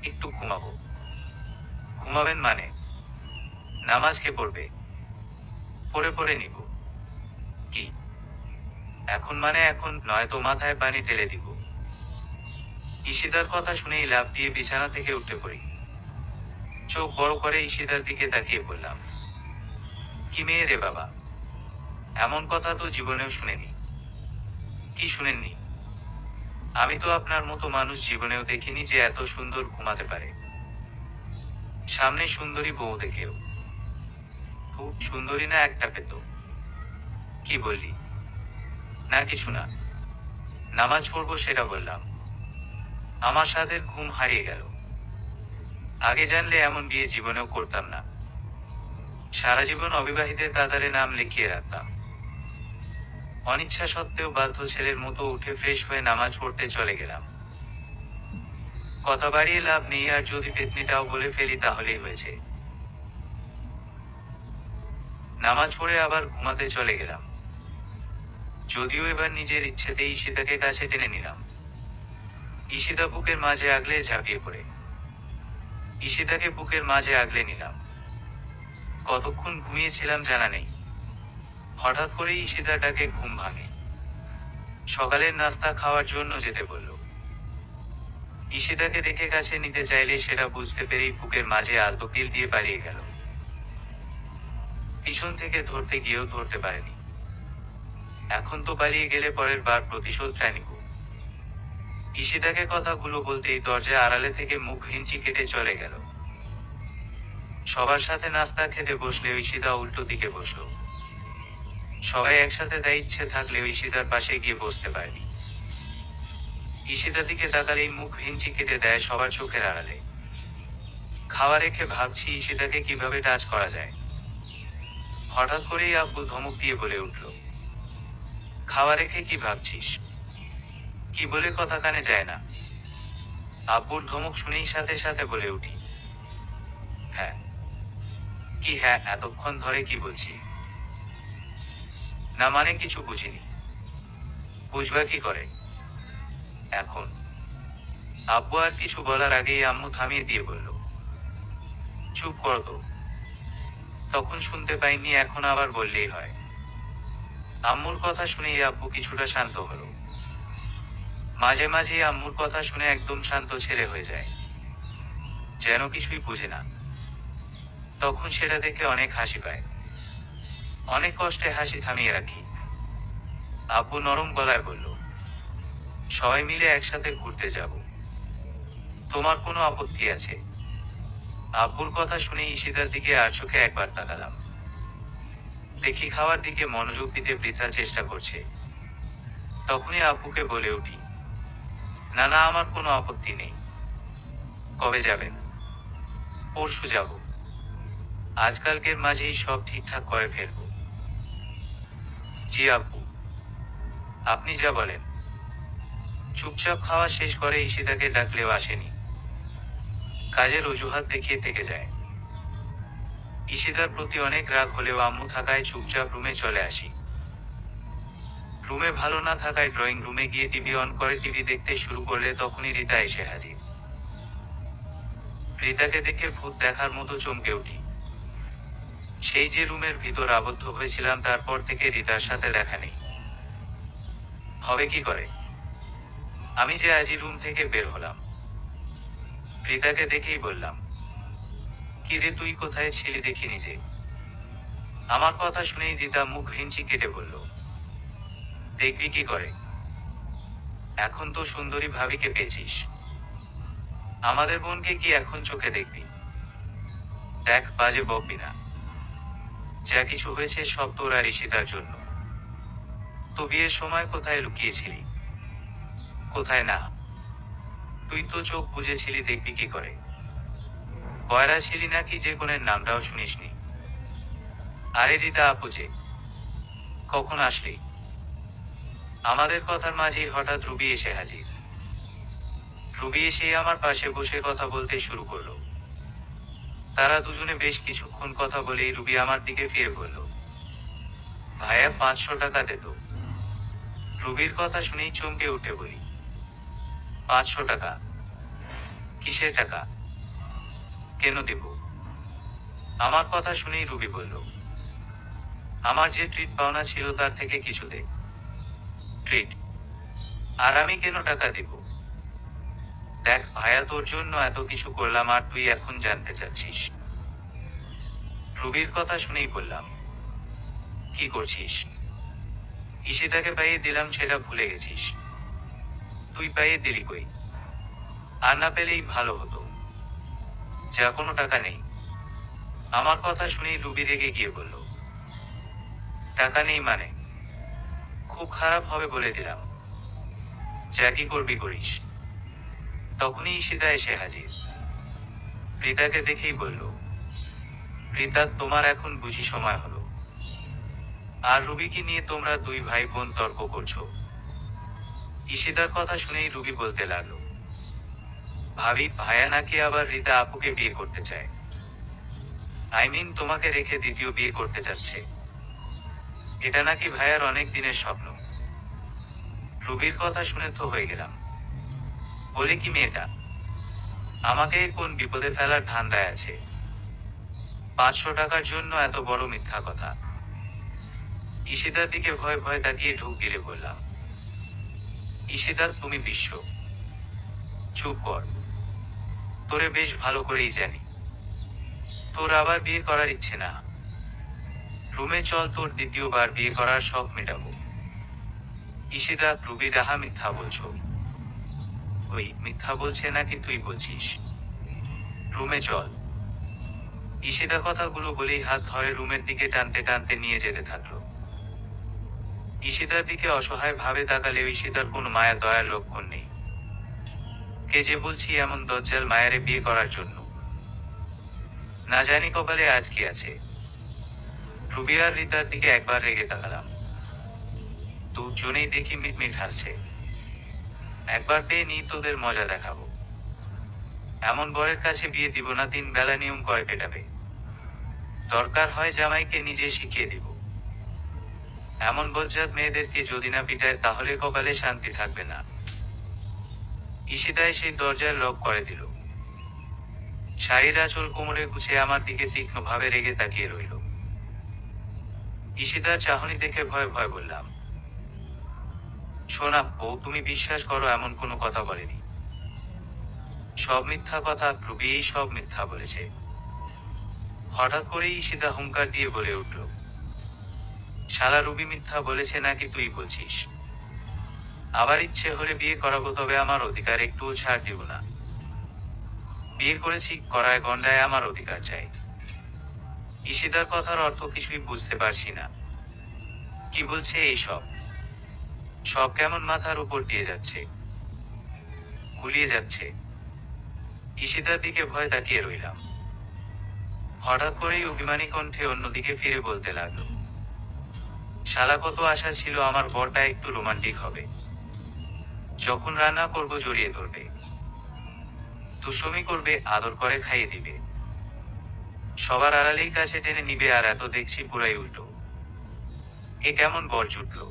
একটু ঘুমাবো। ঘুমাবেন মানে? নামাজ কে পড়বে? পড়ে নিব। কি এখন মানে? এখন নয় তো মাথায় পানি ঢেলে দিব। ঈশিতার কথা শুনেই লাফ দিয়ে বিছানা থেকে উঠে পড়ি। চোখ বড় করে ঈশিতার দিকে তাকিয়ে বললাম, কি মেয়ে রে বাবা, এমন কথা তো জীবনেও শুনেনি। কি শুনেননি? আমি তো আপনার মতো মানুষ জীবনেও দেখিনি যে এত সুন্দর ঘুমাতে পারে। সামনে সুন্দরী বউ দেখেও। খুব সুন্দরী না একটা পেত? কি বললি? না কিছু না, নামাজ পড়বো সেটা বললাম। আমার সাথে ঘুম হারিয়ে গেল। আগে জানলে এমন বিয়ে জীবনেও করতাম না। সারা জীবন অবিবাহিতের কাতারে নাম লিখিয়ে রাখতাম। অনিচ্ছা সত্ত্বেও বাধ্য ছেলের মতো উঠে ফ্রেশ হয়ে নামাজ পড়তে চলে গেলাম। কথা বাড়িয়ে লাভ নেই, আর যদি পেতনিটাও বলে ফেলি তাহলেই হয়েছে। নামাজ পড়ে আবার ঘুমাতে চলে গেলাম। যদিও এবার নিজের ইচ্ছেতেই ঈশিতাকে কাছে টেনে নিলাম। ঈশিতা বুকের মাঝে আগলে ঝাঁপিয়ে পড়ে। ঈশিতাকে বুকের মাঝে আগলে নিলাম। কতক্ষণ ঘুমিয়েছিলাম জানা নেই। হঠাৎ করেই ঈশিতাটাকে ঘুম ভাঙে। সকালের নাস্তা খাওয়ার জন্য যেতে বলল। ঈশিতাকে দেখে কাছে নিতে চাইলে সেটা বুঝতে পেরেই বুকের মাঝে আলতো কিল দিয়ে পালিয়ে গেল। পিছন থেকে ধরতে গিয়েও ধরতে পারেনি। এখন তো পালিয়ে গেলে পরের বার প্রতিশোধটা নিব। ঈশিতাকে কথাগুলো বলতেই দরজা আড়ালে থেকে মুখ ভিঞ্চি কেটে চলে গেল। সবার সাথে নাস্তা খেতে বসলে ঈশিতা উল্টো দিকে বসলো। সবাই একসাথে তাই ইচ্ছে থাকলেও ঈশিতার পাশে গিয়ে বসতে পারেনি। ঈশিতার দিকে তাকালেই মুখ ভেঙচি কেটে দেয় সবার চোখের আড়ালে। খাওয়া রেখে ভাবছি ঈশিতাকে কিভাবে টাচ করা যায়। হঠাৎ করেই আব্বু ধমক দিয়ে বলে উঠল, খাওয়া রেখে কি ভাবছিস? কি বলে কথা কানে যায় না। আব্বুর ধমক শুনেই সাথে সাথে বলে উঠি, হ্যাঁ। কি হ্যাঁ? এতক্ষণ ধরে কি বলছি? না মানে কিছু বুঝিনি। বুঝবা কি করে এখন? আব্বু আর কিছু বলার আগেই আম্মু থামিয়ে দিয়ে বলল, চুপ করো তো। তখন শুনতে পাইনি, এখন আবার বললেই হয়। আম্মুর কথা শুনেই আব্বু কিছুটা শান্ত হলো। মাঝে মাঝে আম্মুর কথা শুনে একদম শান্ত ছেলে হয়ে যায়, যেন কিছুই বুঝে না। তখন সেটা দেখে অনেক হাসি পায়। অনেক কষ্টে হাসি থামিয়ে রাখি। আব্বু নরম গলায় বলল, সবাই মিলে একসাথে ঘুরতে যাব। তোমার কোনো আপত্তি আছে? আব্বুর কথা শুনে ঈশিতার দিকে আর চোখে একবার তাকালাম। দেখি খাওয়ার দিকে মনোযোগ দিতে বৃথা চেষ্টা করছে। তখনই আব্বুকে বলে উঠি, না না, আমার কোনো আপত্তি নেই। কবে যাবেন? পরশু যাব। আজকালকের মাঝেই সব ঠিকঠাক করে ফেলব। জি আব্বু, আপনি যা বলেন। চুপচাপ খাওয়া শেষ করে ঈশিতাকে ডাকলেও আসেনি। কাজের অজুহাত দেখিয়ে থেকে যায়। ঈশিতার প্রতি অনেক রাগ হলেও আম্মু থাকায় চুপচাপ রুমে চলে আসি। রুমে ভালো না থাকায় ড্রয়িং রুমে গিয়ে টিভি অন করে টিভি দেখতে শুরু করলে তখনই রীতা এসে হাজির। রীতাকে দেখে ভূত দেখার মতো চমকে উঠি। সেই যে রুমের ভিতর আবদ্ধ হয়েছিলাম, তারপর থেকে রীতার সাথে দেখা নেই। হবে কি করে? আমি যে আজই রুম থেকে বের হলাম। রীতাকে দেখেই বললাম, কি রে, তুই কোথায় ছিলি দেখিনি যে। আমার কথা শুনেই রীতা মুখ ভেঙচি কেটে বলল, দেখবি কি করে? এখন তো সুন্দরী ভাবিকে পেয়েছিস, আমাদের বোনকে কি এখন চোখে দেখবি? দেখ, বাজে বকবি না। যা কিছু হয়েছে সব তোর আর ঈশিতার জন্য। তো বিয়ের সময় কোথায় লুকিয়েছিলি? কোথায় না? তুই তো চোখ বুঝেছিলি, দেখবি কি করে? বয়রা ছিলি নাকি যে কোনের নামটাও শুনিসনি? আরে রীতা আপু যে, কখন আসলি? আমাদের কথার মাঝেই হঠাৎ রুবি এসে হাজির। রুবি এসেই আমার পাশে বসে কথা বলতে শুরু করলো। তারা দুজনে বেশ কিছুক্ষণ কথা বলেই রুবি আমার দিকে ফিরে বলল, ভাইয়া 500 টাকা দে তো। রুবির কথা শুনেই চমকে উঠে বলি, 500 টাকা? কিসের টাকা? কেন দেব? আমার কথা শুনেই রুবি বলল, আমার যে ট্রিট পাওনা ছিল তার থেকে কিছু দে। ট্রিট? আর আমি কেন টাকা দিব? দেখ ভাইয়া, তোর জন্য এত কিছু করলাম আর তুই এখন জানতে চাচ্ছিস? রুবির কথা শুনেই বললাম, কি করছিস? ঈশিতাকে পাইয়ে দিলাম, সেটা ভুলে গেছিস? তুই পাইয়ে দিলি কই? আর না পেলেই ভালো হতো। যা, কোনো টাকা নেই? আমার কথা শুনেই রুবি রেগে গিয়ে বলল, টাকা নেই মানে? খুব খারাপ হবে বলে দিলাম। যা কি করবি করিস। তখনই ঈশিতা এসে হাজির। রীতাকে দেখেই বলল, রীতা, তোমার এখন বুঝি সময় হলো? আর রুবিকে নিয়ে তোমরা দুই ভাই বোন তর্ক করছো? ঈশিতার কথা শুনেই রুবি বলতে লাগলো, ভাবি, ভাইয়া নাকি আবার রীতা আপুকে বিয়ে করতে চায়। তোমাকে রেখে দ্বিতীয় বিয়ে করতে যাচ্ছে। এটা নাকি ভাইয়ার অনেক দিনের স্বপ্ন। রুবির কথা শুনে তো হয়ে গেলাম। বলে কি মেয়েটা আমাকে কোন বিপদে ফেলার ধান্দায় আছে? 500 টাকার জন্য এত বড় মিথ্যা কথা। ঈশিতার দিকে ভয়ে ভয়ে তাকিয়ে ঢুক গিলে বললাম, ঈশিতা, তুমি বিশ্ব। চুপ কর। তোরে বেশ ভালো করেই জানি তোর আবার বিয়ে করার ইচ্ছে না। রুমে চল, তোর দ্বিতীয়বার বিয়ে করার শখ মেটাবো। ঈশিতা, রুবি রাহা মিথ্যা বলছো। ওই মিথ্যা বলছে নাকি তুই বলছিস? রুমে চল। ঈশিতা কথাগুলো বলেই হাত ধরে রুমের দিকে টানতে টানতে নিয়ে যেতে থাকলো। ঈশিতার দিকে অসহায় ভাবে তাকালেও ঈশিতার কোনো মায়া দয়ার লক্ষণ নেই। কে যে বলছি এমন দজ্জাল মায়ারে বিয়ে করার জন্য। না জানি কপালে আজ কি আছে। রুবি আর রিতার দিকে একবার রেগে তাকালাম। দুজনেই দেখি মিটমিট হাসছে। একবার পেয়ে নি তোদের মজা দেখাবো। এমন বরের কাছে বিয়ে দিব না, 3 বেলা নিয়ম করে পেটাবে। দরকার হয় জামাইকে নিজে শিখিয়ে দিব। এমন বজ্জাত মেয়েদেরকে যদি না পিটায় তাহলে কপালে শান্তি থাকবে না। ঈশিতায় সেই দরজার লক করে দিল। শাড়ির আঁচল কোমরে গুছিয়ে আমার দিকে তীক্ষ্ণভাবে রেগে তাকিয়ে রইল। ঈশিতার চাহনি দেখে ভয়ে ভয়ে বললাম, শোনা বউ, তুমি বিশ্বাস করো এমন কোনো কথা বলেনি। সব মিথ্যা কথা, রুবি এই সব মিথ্যা বলেছে। হঠাৎ করেই ঈশিতা হুঙ্কার দিয়ে বলে উঠল, শালা রুবি মিথ্যা বলেছে নাকি তুই বলছিস? আবার ইচ্ছে হলে বিয়ে করাবো, তবে আমার অধিকার একটুও ছাড় দিব না। বিয়ে করেছি, করায় গন্ডায় আমার অধিকার চাই। ঈশিতার কথার অর্থ কিছুই বুঝতে পারছি না। কি বলছে এইসব? সব কেমন মাথার উপর দিয়ে যাচ্ছে, গুলিয়ে যাচ্ছে। ঈশিতার দিকে ভয় তাকিয়ে রইলাম। হঠাৎ করেই অভিমানী কণ্ঠে অন্যদিকে ফিরে বলতে লাগলো, শালা কত আশা ছিল আমার বরটা একটু রোমান্টিক হবে, যখন রান্না করব জড়িয়ে ধরবে, দুষ্টুমি করবে, আদর করে খাইয়ে দিবে, সবার আড়ালেই কাছে টেনে নিবে, আর এত দেখছি পুরাই উল্টো। এ কেমন বর জুটলো?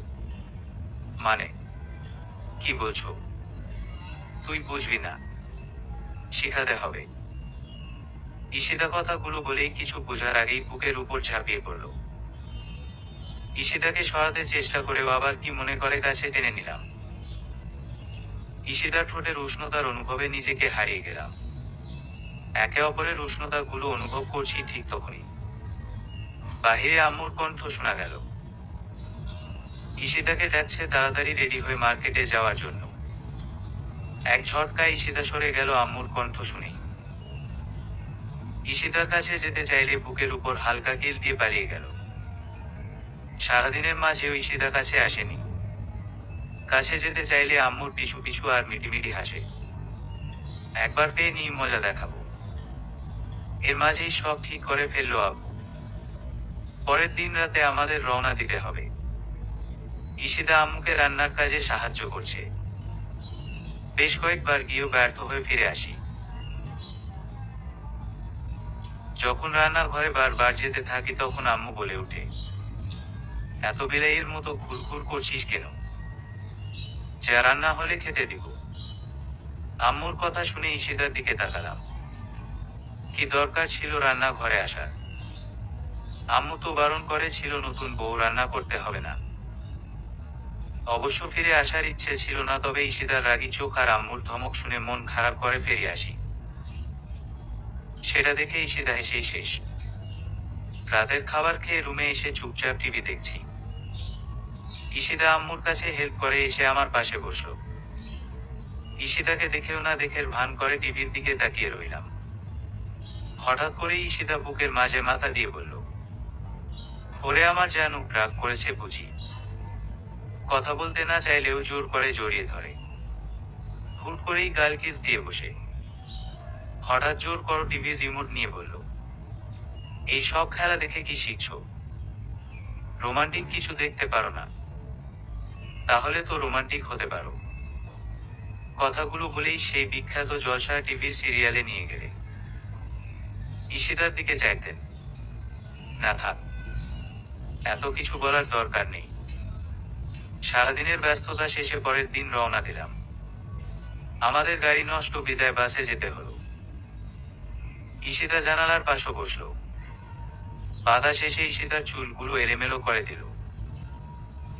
মানে কি বলছো? তুই বুঝবি না, শিখাতে হবে। ঈশিতা কথাগুলো বলেই কিছু বোঝার আগেই বুকের উপর ঝাঁপিয়ে পড়ল। ঈশিতাকে সরাতে চেষ্টা করেও আবার কি মনে করে কাছে টেনে নিলাম। ঈশিতার ঠোঁটের উষ্ণতার অনুভবে নিজেকে হারিয়ে গেলাম। একে অপরের উষ্ণতা গুলো অনুভব করছি ঠিক তখনই বাহিরে আম্মুর কণ্ঠ শোনা গেল। ঈশিতাকে ডাকছে তাড়াতাড়ি রেডি হয়ে মার্কেটে যাওয়ার জন্য। এক ঝটকায় ঈশিতা সরে গেল আম্মুর কণ্ঠ শুনেই। ঈশিতার কাছে যেতে চাইলে বুকের উপর হালকা কিল দিয়ে পালিয়ে গেল। সারাদিনের মাঝেও ঈশিতা কাছে আসেনি। কাছে যেতে চাইলে আম্মুর পিছু পিছু আর মিটিমিটি হাসে। একবার পেয়ে নি মজা দেখাবো। এর মাঝেই সব ঠিক করে ফেললো আব্বু। পরের দিন রাতে আমাদের রওনা দিতে হবে। ঈশিতা আম্মুকে রান্নার কাজে সাহায্য করছে। বেশ কয়েকবার গিয়েও ব্যর্থ হয়ে ফিরে আসি। যখন রান্নাঘরে বারবার যেতে থাকি তখন আম্মু বলে ওঠে, এত বিলাইয়ের মতো ঘুরঘুর করছিস কেন? যা রান্না হলে খেতে দিব। আম্মুর কথা শুনে ঈশিতার দিকে তাকালাম। কি দরকার ছিল রান্নাঘরে আসার? আম্মু তো বারণ করেছিল নতুন বউ রান্না করতে হবে না। অবশ্য ফিরে আসার ইচ্ছে ছিল না, তবে ঈশিতার রাগী চোখ আর আম্মুর ধমক শুনে মন খারাপ করে ফিরে আসি। সেটা দেখে ঈশিতা হেসেই শেষ। রাতের খাবার খেয়ে রুমে এসে চুপচাপ টিভি দেখছি। ঈশিতা আম্মুর কাছে হেল্প করে এসে আমার পাশে বসলো। ঈশিতাকে দেখেও না দেখের ভান করে টিভির দিকে তাকিয়ে রইলাম। হঠাৎ করে ঈশিতা বুকের মাঝে মাথা দিয়ে বলল, ওরে আমার জানু, রাগ করেছে বুঝি? কথা বলতে না চাইলেও জোর করে জড়িয়ে ধরে। হুট করেই গাল কিস দিয়ে বসে। হঠাৎ জোর করো টিভির রিমোট নিয়ে বলল, এই সব খেলা দেখে কি শিখছো? রোমান্টিক কিছু দেখতে পারো না? তাহলে তো রোমান্টিক হতে পারো। কথাগুলো বলেই সেই বিখ্যাত জলসা টিভির সিরিয়ালে নিয়ে গেলে। ঈশিতার দিকে চাইতেন, না থাক, এত কিছু বলার দরকার নেই। সারাদিনের ব্যস্ততা শেষে পরের দিন রওনা দিলাম। আমাদের গাড়ি নষ্ট বিদায় বাসে যেতে হলো। ঈশিতা জানালার পাশে বসলো। বাধা শেষে ঈশিতার চুলগুলো এলোমেলো করে দিল।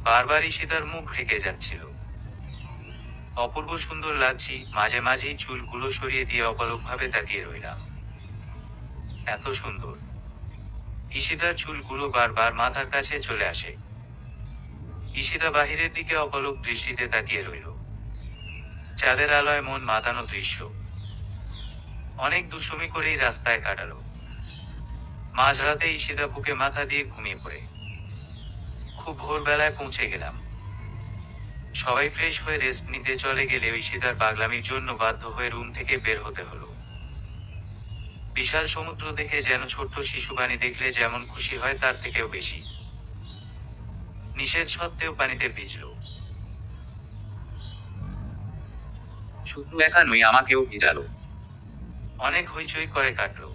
বারবার ঈশিতার মুখ ঢেকে যাচ্ছিল। অপূর্ব সুন্দর লাগছি, মাঝে মাঝেই চুলগুলো সরিয়ে দিয়ে অপলকভাবে তাকিয়ে রইলাম। এত সুন্দর। ঈশিতার চুলগুলো বারবার মাথার কাছে চলে আসে। ঈশিতা বাহিরের দিকে অপলক দৃষ্টিতে তাকিয়ে রইল। চাঁদের আলোয় মন মাতানো দৃশ্য। অনেক দুষ্টুমি করেই রাস্তায় কাটালো। মাঝরাতে ঈশিতা বুকে মাথা দিয়ে ঘুমিয়ে পড়ে। খুব ভোরবেলায় পৌঁছে গেলাম। সবাই ফ্রেশ হয়ে রেস্ট নিতে চলে গেলে ঈশিতার পাগলামির জন্য বাধ্য হয়ে রুম থেকে বের হতে হলো। বিশাল সমুদ্র দেখে যেন ছোট্ট শিশু পানি দেখলে যেমন খুশি হয় তার থেকেও বেশি। নিষেধ সত্ত্বেও পানিতে ভিজল। শুধু একা নই, আমাকেও ভিজালো। অনেক হইচই করে কাটলো।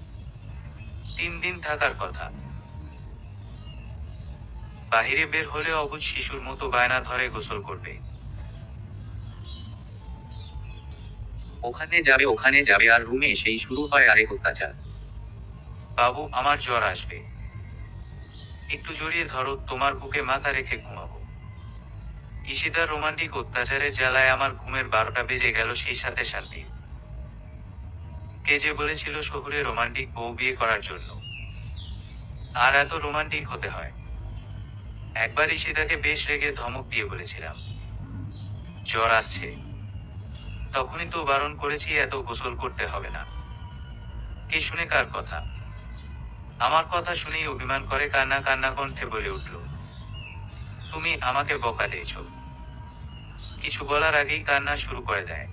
3 দিন থাকার কথা। বাহিরে বের হলে অবুঝ শিশুর মতো বায়না ধরে গোসল করবে। ওখানে যাবে আর রুমে এসেই শুরু হয় আরেক অত্যাচার। বাবু, আমার জ্বর আসবে, একটু জড়িয়ে ধরো, তোমার বুকে মাথা রেখে ঘুমাবো। ঈশিতার রোমান্টিক অত্যাচারের জ্বালায় আমার ঘুমের 12টা বেজে গেল, সেই সাথে শান্তি। কে যে বলেছিল শহুরে রোমান্টিক বউ বিয়ে করার জন্য আর এত রোমান্টিক হতে হয়। একবার ঈশিতাকে বেশ রেগে ধমক দিয়ে বলেছিলাম, জ্বর আসছে। তখনই তো বারণ করেছি, এত গোসল করতে হবে না। কে শুনে কার কথা? আমার কথা শুনেই অভিমান করে কান্না কান্না কণ্ঠে বলে উঠল, তুমি আমাকে বকা দিয়েছ। কিছু বলার আগেই কান্না শুরু করে দেয়।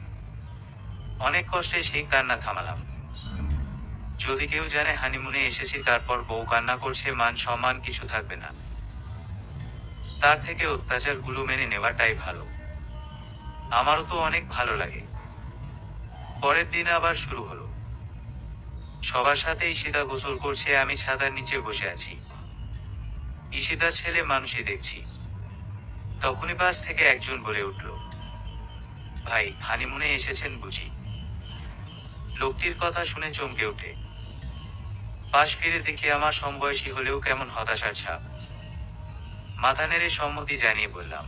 অনেক কষ্টে সেই কান্না থামালাম। যদি কেউ জানে হানিমুনে এসেছি তারপর বউ কান্না করছে, মান সম্মান কিছু থাকবে না। তার থেকে অত্যাচারগুলো মেনে নেওয়াটাই ভালো। আমারও তো অনেক ভালো লাগে। পরের দিন আবার শুরু হলো। সবার সাথে ঈশিতা গোসল করছে, আমি ছাতার নিচে বসে আছি। ঈশিতার ছেলে মানুষই দেখছি। তখনই পাশ থেকে একজন বলে উঠল, ভাই, হানিমুনে এসেছেন বুঝি? লোকটির কথা শুনে চমকে উঠে পাশ ফিরে দেখি আমার সমবয়সী হলেও কেমন হতাশার ছাপ। মাথা নেড়ে সম্মতি জানিয়ে বললাম,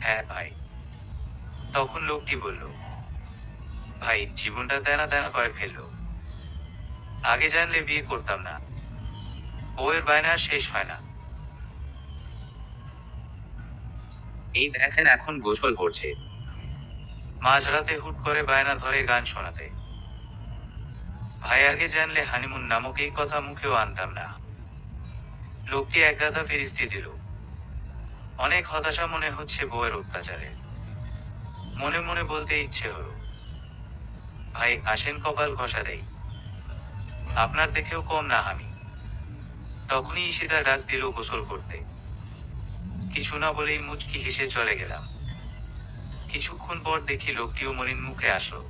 হ্যাঁ ভাই। তখন লোকটি বলল, ভাই, জীবনটা দেনা দেনা করে ফেললো। আগে জানলে বিয়ে করতাম না। বউয়ের বায়না শেষ হয় না। এই দেখেন এখন গোসল করছে। মাঝরাতে হুট করে বায়না ধরে গান শোনাতে। ভাই, আগে জানলে হানিমুন নামক এই কথা মুখেও আনতাম না। লোকটি একগাদা ফিরিস্তি দিল। অনেক হতাশা মনে হচ্ছে বউয়ের অত্যাচারে। মনে মনে বলতে ইচ্ছে হলো, ভাই আসেন কপাল ঘষা দেই, আপনার দেখেও কম না আমি। তখনই ঈশিতা ডাক দিল গোসল করতে। কিছু না বলেই মুচকি হেসে চলে গেলাম। কিছুক্ষণ পর দেখি লোকটিও মলিন মুখে আসলো।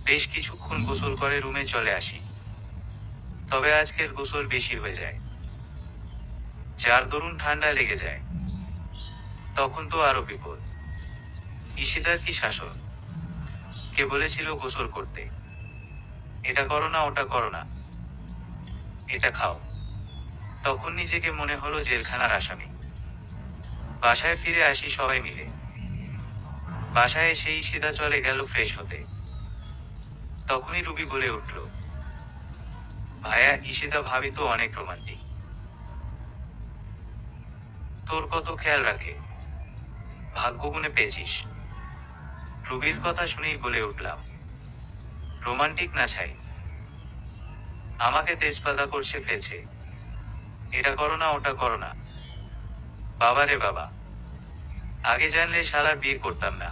বেশ কিছুক্ষণ গোসল করে রুমে চলে আসি। তবে আজকের গোসল বেশি হয়ে যায়, যার দরুন ঠান্ডা লেগে যায়। তখন তো আরো বিপদ। ঈশিতার কি শাসন! কে বলেছিল গোসল করতে? এটা করো না, ওটা করো না, এটা খাও। তখন নিজেকে মনে হলো জেলখানার আসামি। বাসায় ফিরে আসি সবাই মিলে। বাসায় এসে ঈশিতা চলে গেল ফ্রেশ হতে। তখনই রুবি বলে উঠল, ভাইয়া, ঈশিতা ভাবি তো অনেক রোমান্টিক। তোর কত খেয়াল রাখে, ভাগ্য গুণে পেয়েছিস। রুবির কথা শুনেই বলে উঠলাম, রোমান্টিক না ছাই, আমাকে তেজপাতা করছে ফেলছে। এটা করো না, ওটা করো না। বাবা রে বাবা, আগে জানলে শালার বিয়ে করতাম না।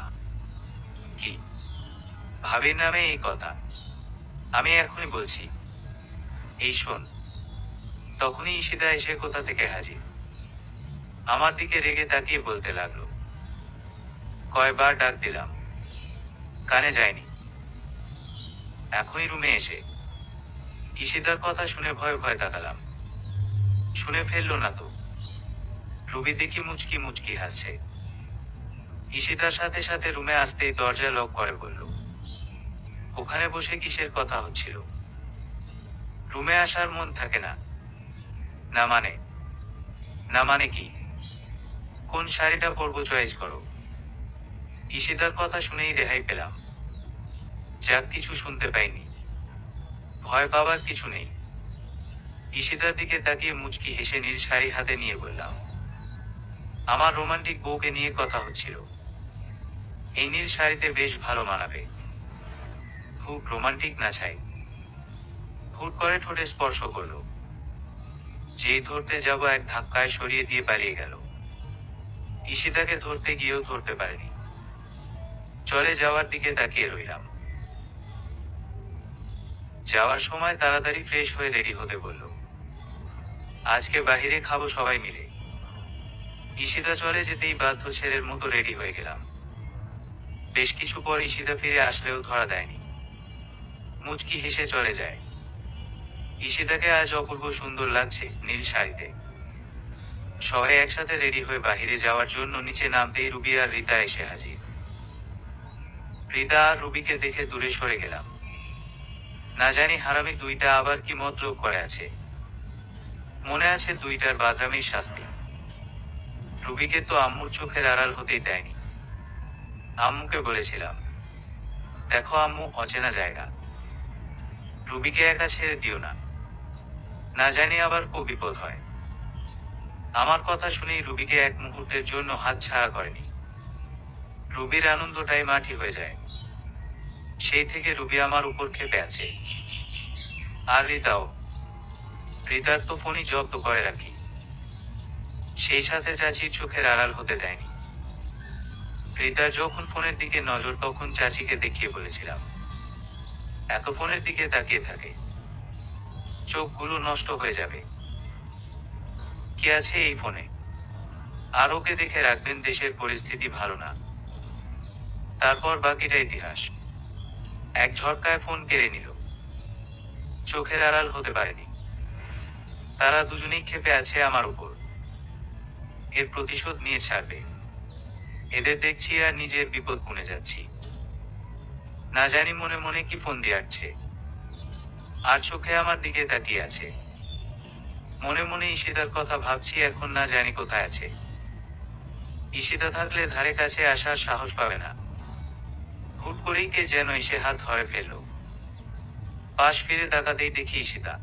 কি ভাবির নামে এই কথা? আমি এখনই বলছি। এই শোন। তখনই ঈশিতা এসে কোথা থেকে হাজির। আমার দিকে রেগে তাকিয়ে বলতে লাগলো, কয়বার ডাক দিলাম, কানে যায়নি। এখনই রুমে এসে। ঈশিতার কথা শুনে ভয়ে ভয়ে তাকালাম। শুনে ফেললো না তো? রুবি দেখি মুচকি মুচকি হাসছে। ঈশিতার সাথে সাথে রুমে আসতেই দরজা লক করে বলল, ওখানে বসে কিসের কথা হচ্ছিল? রুমে আসার মন থাকে না? না মানে? না মানে কি? কোন শাড়িটা পরবো চয়েস করো। ঈশিতার কথা শুনেই রেহাই পেলাম। যাক, কিছু শুনতে পাইনি। ভয় পাবার কিছু নেই। ঈশিতার দিকে তাকিয়ে মুচকি হেসে নীল শাড়ি হাতে নিয়ে বললাম, আমার রোমান্টিক বউকে নিয়ে কথা হচ্ছিল। এই নীল শাড়িতে বেশ ভালো মানাবে। খুব রোমান্টিক না ছাই? হুট করে ঠোঁটে স্পর্শ করলো। যেই ধরতে যাব এক ধাক্কায় সরিয়ে দিয়ে পালিয়ে গেল। ঈশিতাকে ধরতে গিয়েও ধরতে পারেনি। চলে যাওয়ার দিকে তাকিয়ে রইলাম। যাওয়ার সময় তাড়াতাড়ি ফ্রেশ হয়ে রেডি হতে বলল। আজকে বাহিরে খাবো সবাই মিলে। ঈশিতা চলে যেতেই বাধ্য ছেলের মতো রেডি হয়ে গেলাম। বেশ কিছু পর ঈশিতা ফিরে আসলেও ধরা দেয়নি। মুচকি হেসে চলে যায়। ঈশিতাকে আজ অপূর্ব সুন্দর লাগছে নীল শাড়িতে। সবাই একসাথে রেডি হয়ে বাহিরে যাওয়ার জন্য নিচে নামতেই রুবি আর রিতা এসে হাজির। রিতা আর রুবিকে দেখে দূরে সরে গেলাম। না জানি হারামি দুইটা আবার কি মতলব করে আছে। মনে আছে দুইটার বাদরামির শাস্তি। রুবিকে তো আম্মুর চোখের আড়াল হতেই দেয়নি। আম্মুকে বলেছিলাম, দেখো আম্মু, অচেনা জায়গা, রুবিকে একা ছেড়ে দিও না, না জানি আবার কো বিপদ হয়। আমার কথা শুনেই রুবিকে এক মুহূর্তের জন্য হাত ছাড়া করেনি। রুবির আনন্দটাই মাটি হয়ে যায়। সেই থেকে রুবি আমার উপর ক্ষেপে আছে। আর রিতাও। রিতার তো ফোনই জব্দ করে রাখি। সেই সাথে চাচির চোখের আড়াল হতে দেয়নি। রিতার যখন ফোনের দিকে নজর তখন চাচিকে দেখিয়ে বলেছিলাম, এত ফোনের দিকে তাকিয়ে থাকে, চোখগুলো নষ্ট হয়ে যাবে। কি আছে এই ফোনে? আর ওকে দেখে রাখবেন, দেশের পরিস্থিতি ভালো না। তারপর বাকিটা ইতিহাস। এক ঝটকায় ফোন কেড়ে নিল। চোখের আড়াল হতে পারেনি। তারা দুজনেই ক্ষেপে আছে আমার উপর। এর প্রতিশোধ নিয়ে ছাড়বে। এদের দেখছি আর নিজের বিপদ গুনে যাচ্ছি। না জানি মনে মনে কি ফোন দিয়ে আসছে। আর চোখে আমার দিকে তাকিয়ে আছে। মনে মনে ঈশিতার কথা ভাবছি, এখন না জানি কোথায় আছে। ঈশিতা থাকলে ধারে কাছে আসার সাহস পাবে না। হুট করেই কে যেন এসে হাত ধরে ফেলল। পাশ ফিরে তাকাতেই দেখি ঈশিতা।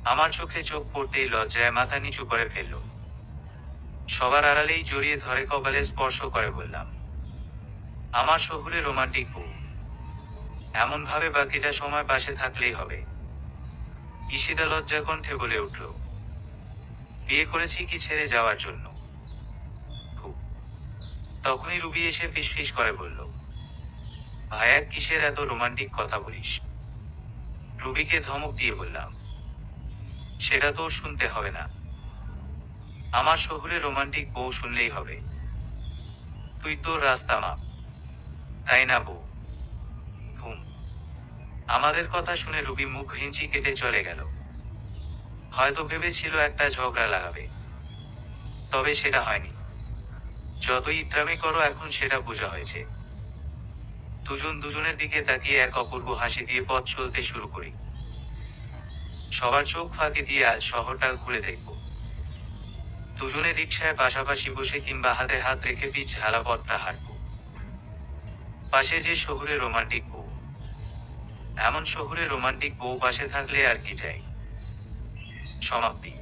আমার চোখে চোখ পড়তেই লজ্জায় মাথা নিচু করে ফেলল। সবার আড়ালেই জড়িয়ে ধরে কপালে স্পর্শ করে বললাম, আমার শহুরে রোমান্টিক বউ। এমন ভাবে বাকিটা সময় পাশে থাকলেই হবে। ঈশিতা লজ্জা কণ্ঠে বলে উঠল, বিয়ে করেছি কি ছেড়ে যাওয়ার জন্য? তখনই রুবি এসে ফিসফিস করে বলল, ভাইয়া কিসের এত রোমান্টিক কথা বলিস? রুবিকে ধমক দিয়ে বললাম, সেটা তোর শুনতে হবে না। আমার শহুরে রোমান্টিক বউ শুনলেই হবে। তুই তোর রাস্তা মাপ, তাই না বউ? হুম। আমাদের কথা শুনে রুবি মুখ হেঁচি কেটে চলে গেল। হয়তো ভেবেছিল একটা ঝগড়া লাগাবে, তবে সেটা হয়নি। যতই ইত্রামি করো এখন সেটা বোঝা হয়েছে। দুজন দুজনের দিকে তাকিয়ে এক অপূর্ব হাসি দিয়ে পথ চলতে শুরু করি। সবার চোখ ফাঁকি দিয়ে আজ শহরটা ঘুরে দেখব। দুজনে রিকশায় পাশাপাশি বসে কিংবা হাতে হাত রেখে পিচ ঢালা পথটা হাঁটব। পাশে যে শহুরে রোমান্টিক বউ। এমন শহুরে রোমান্টিক বউ পাশে থাকলে আর কি চাই। সমাপ্তি।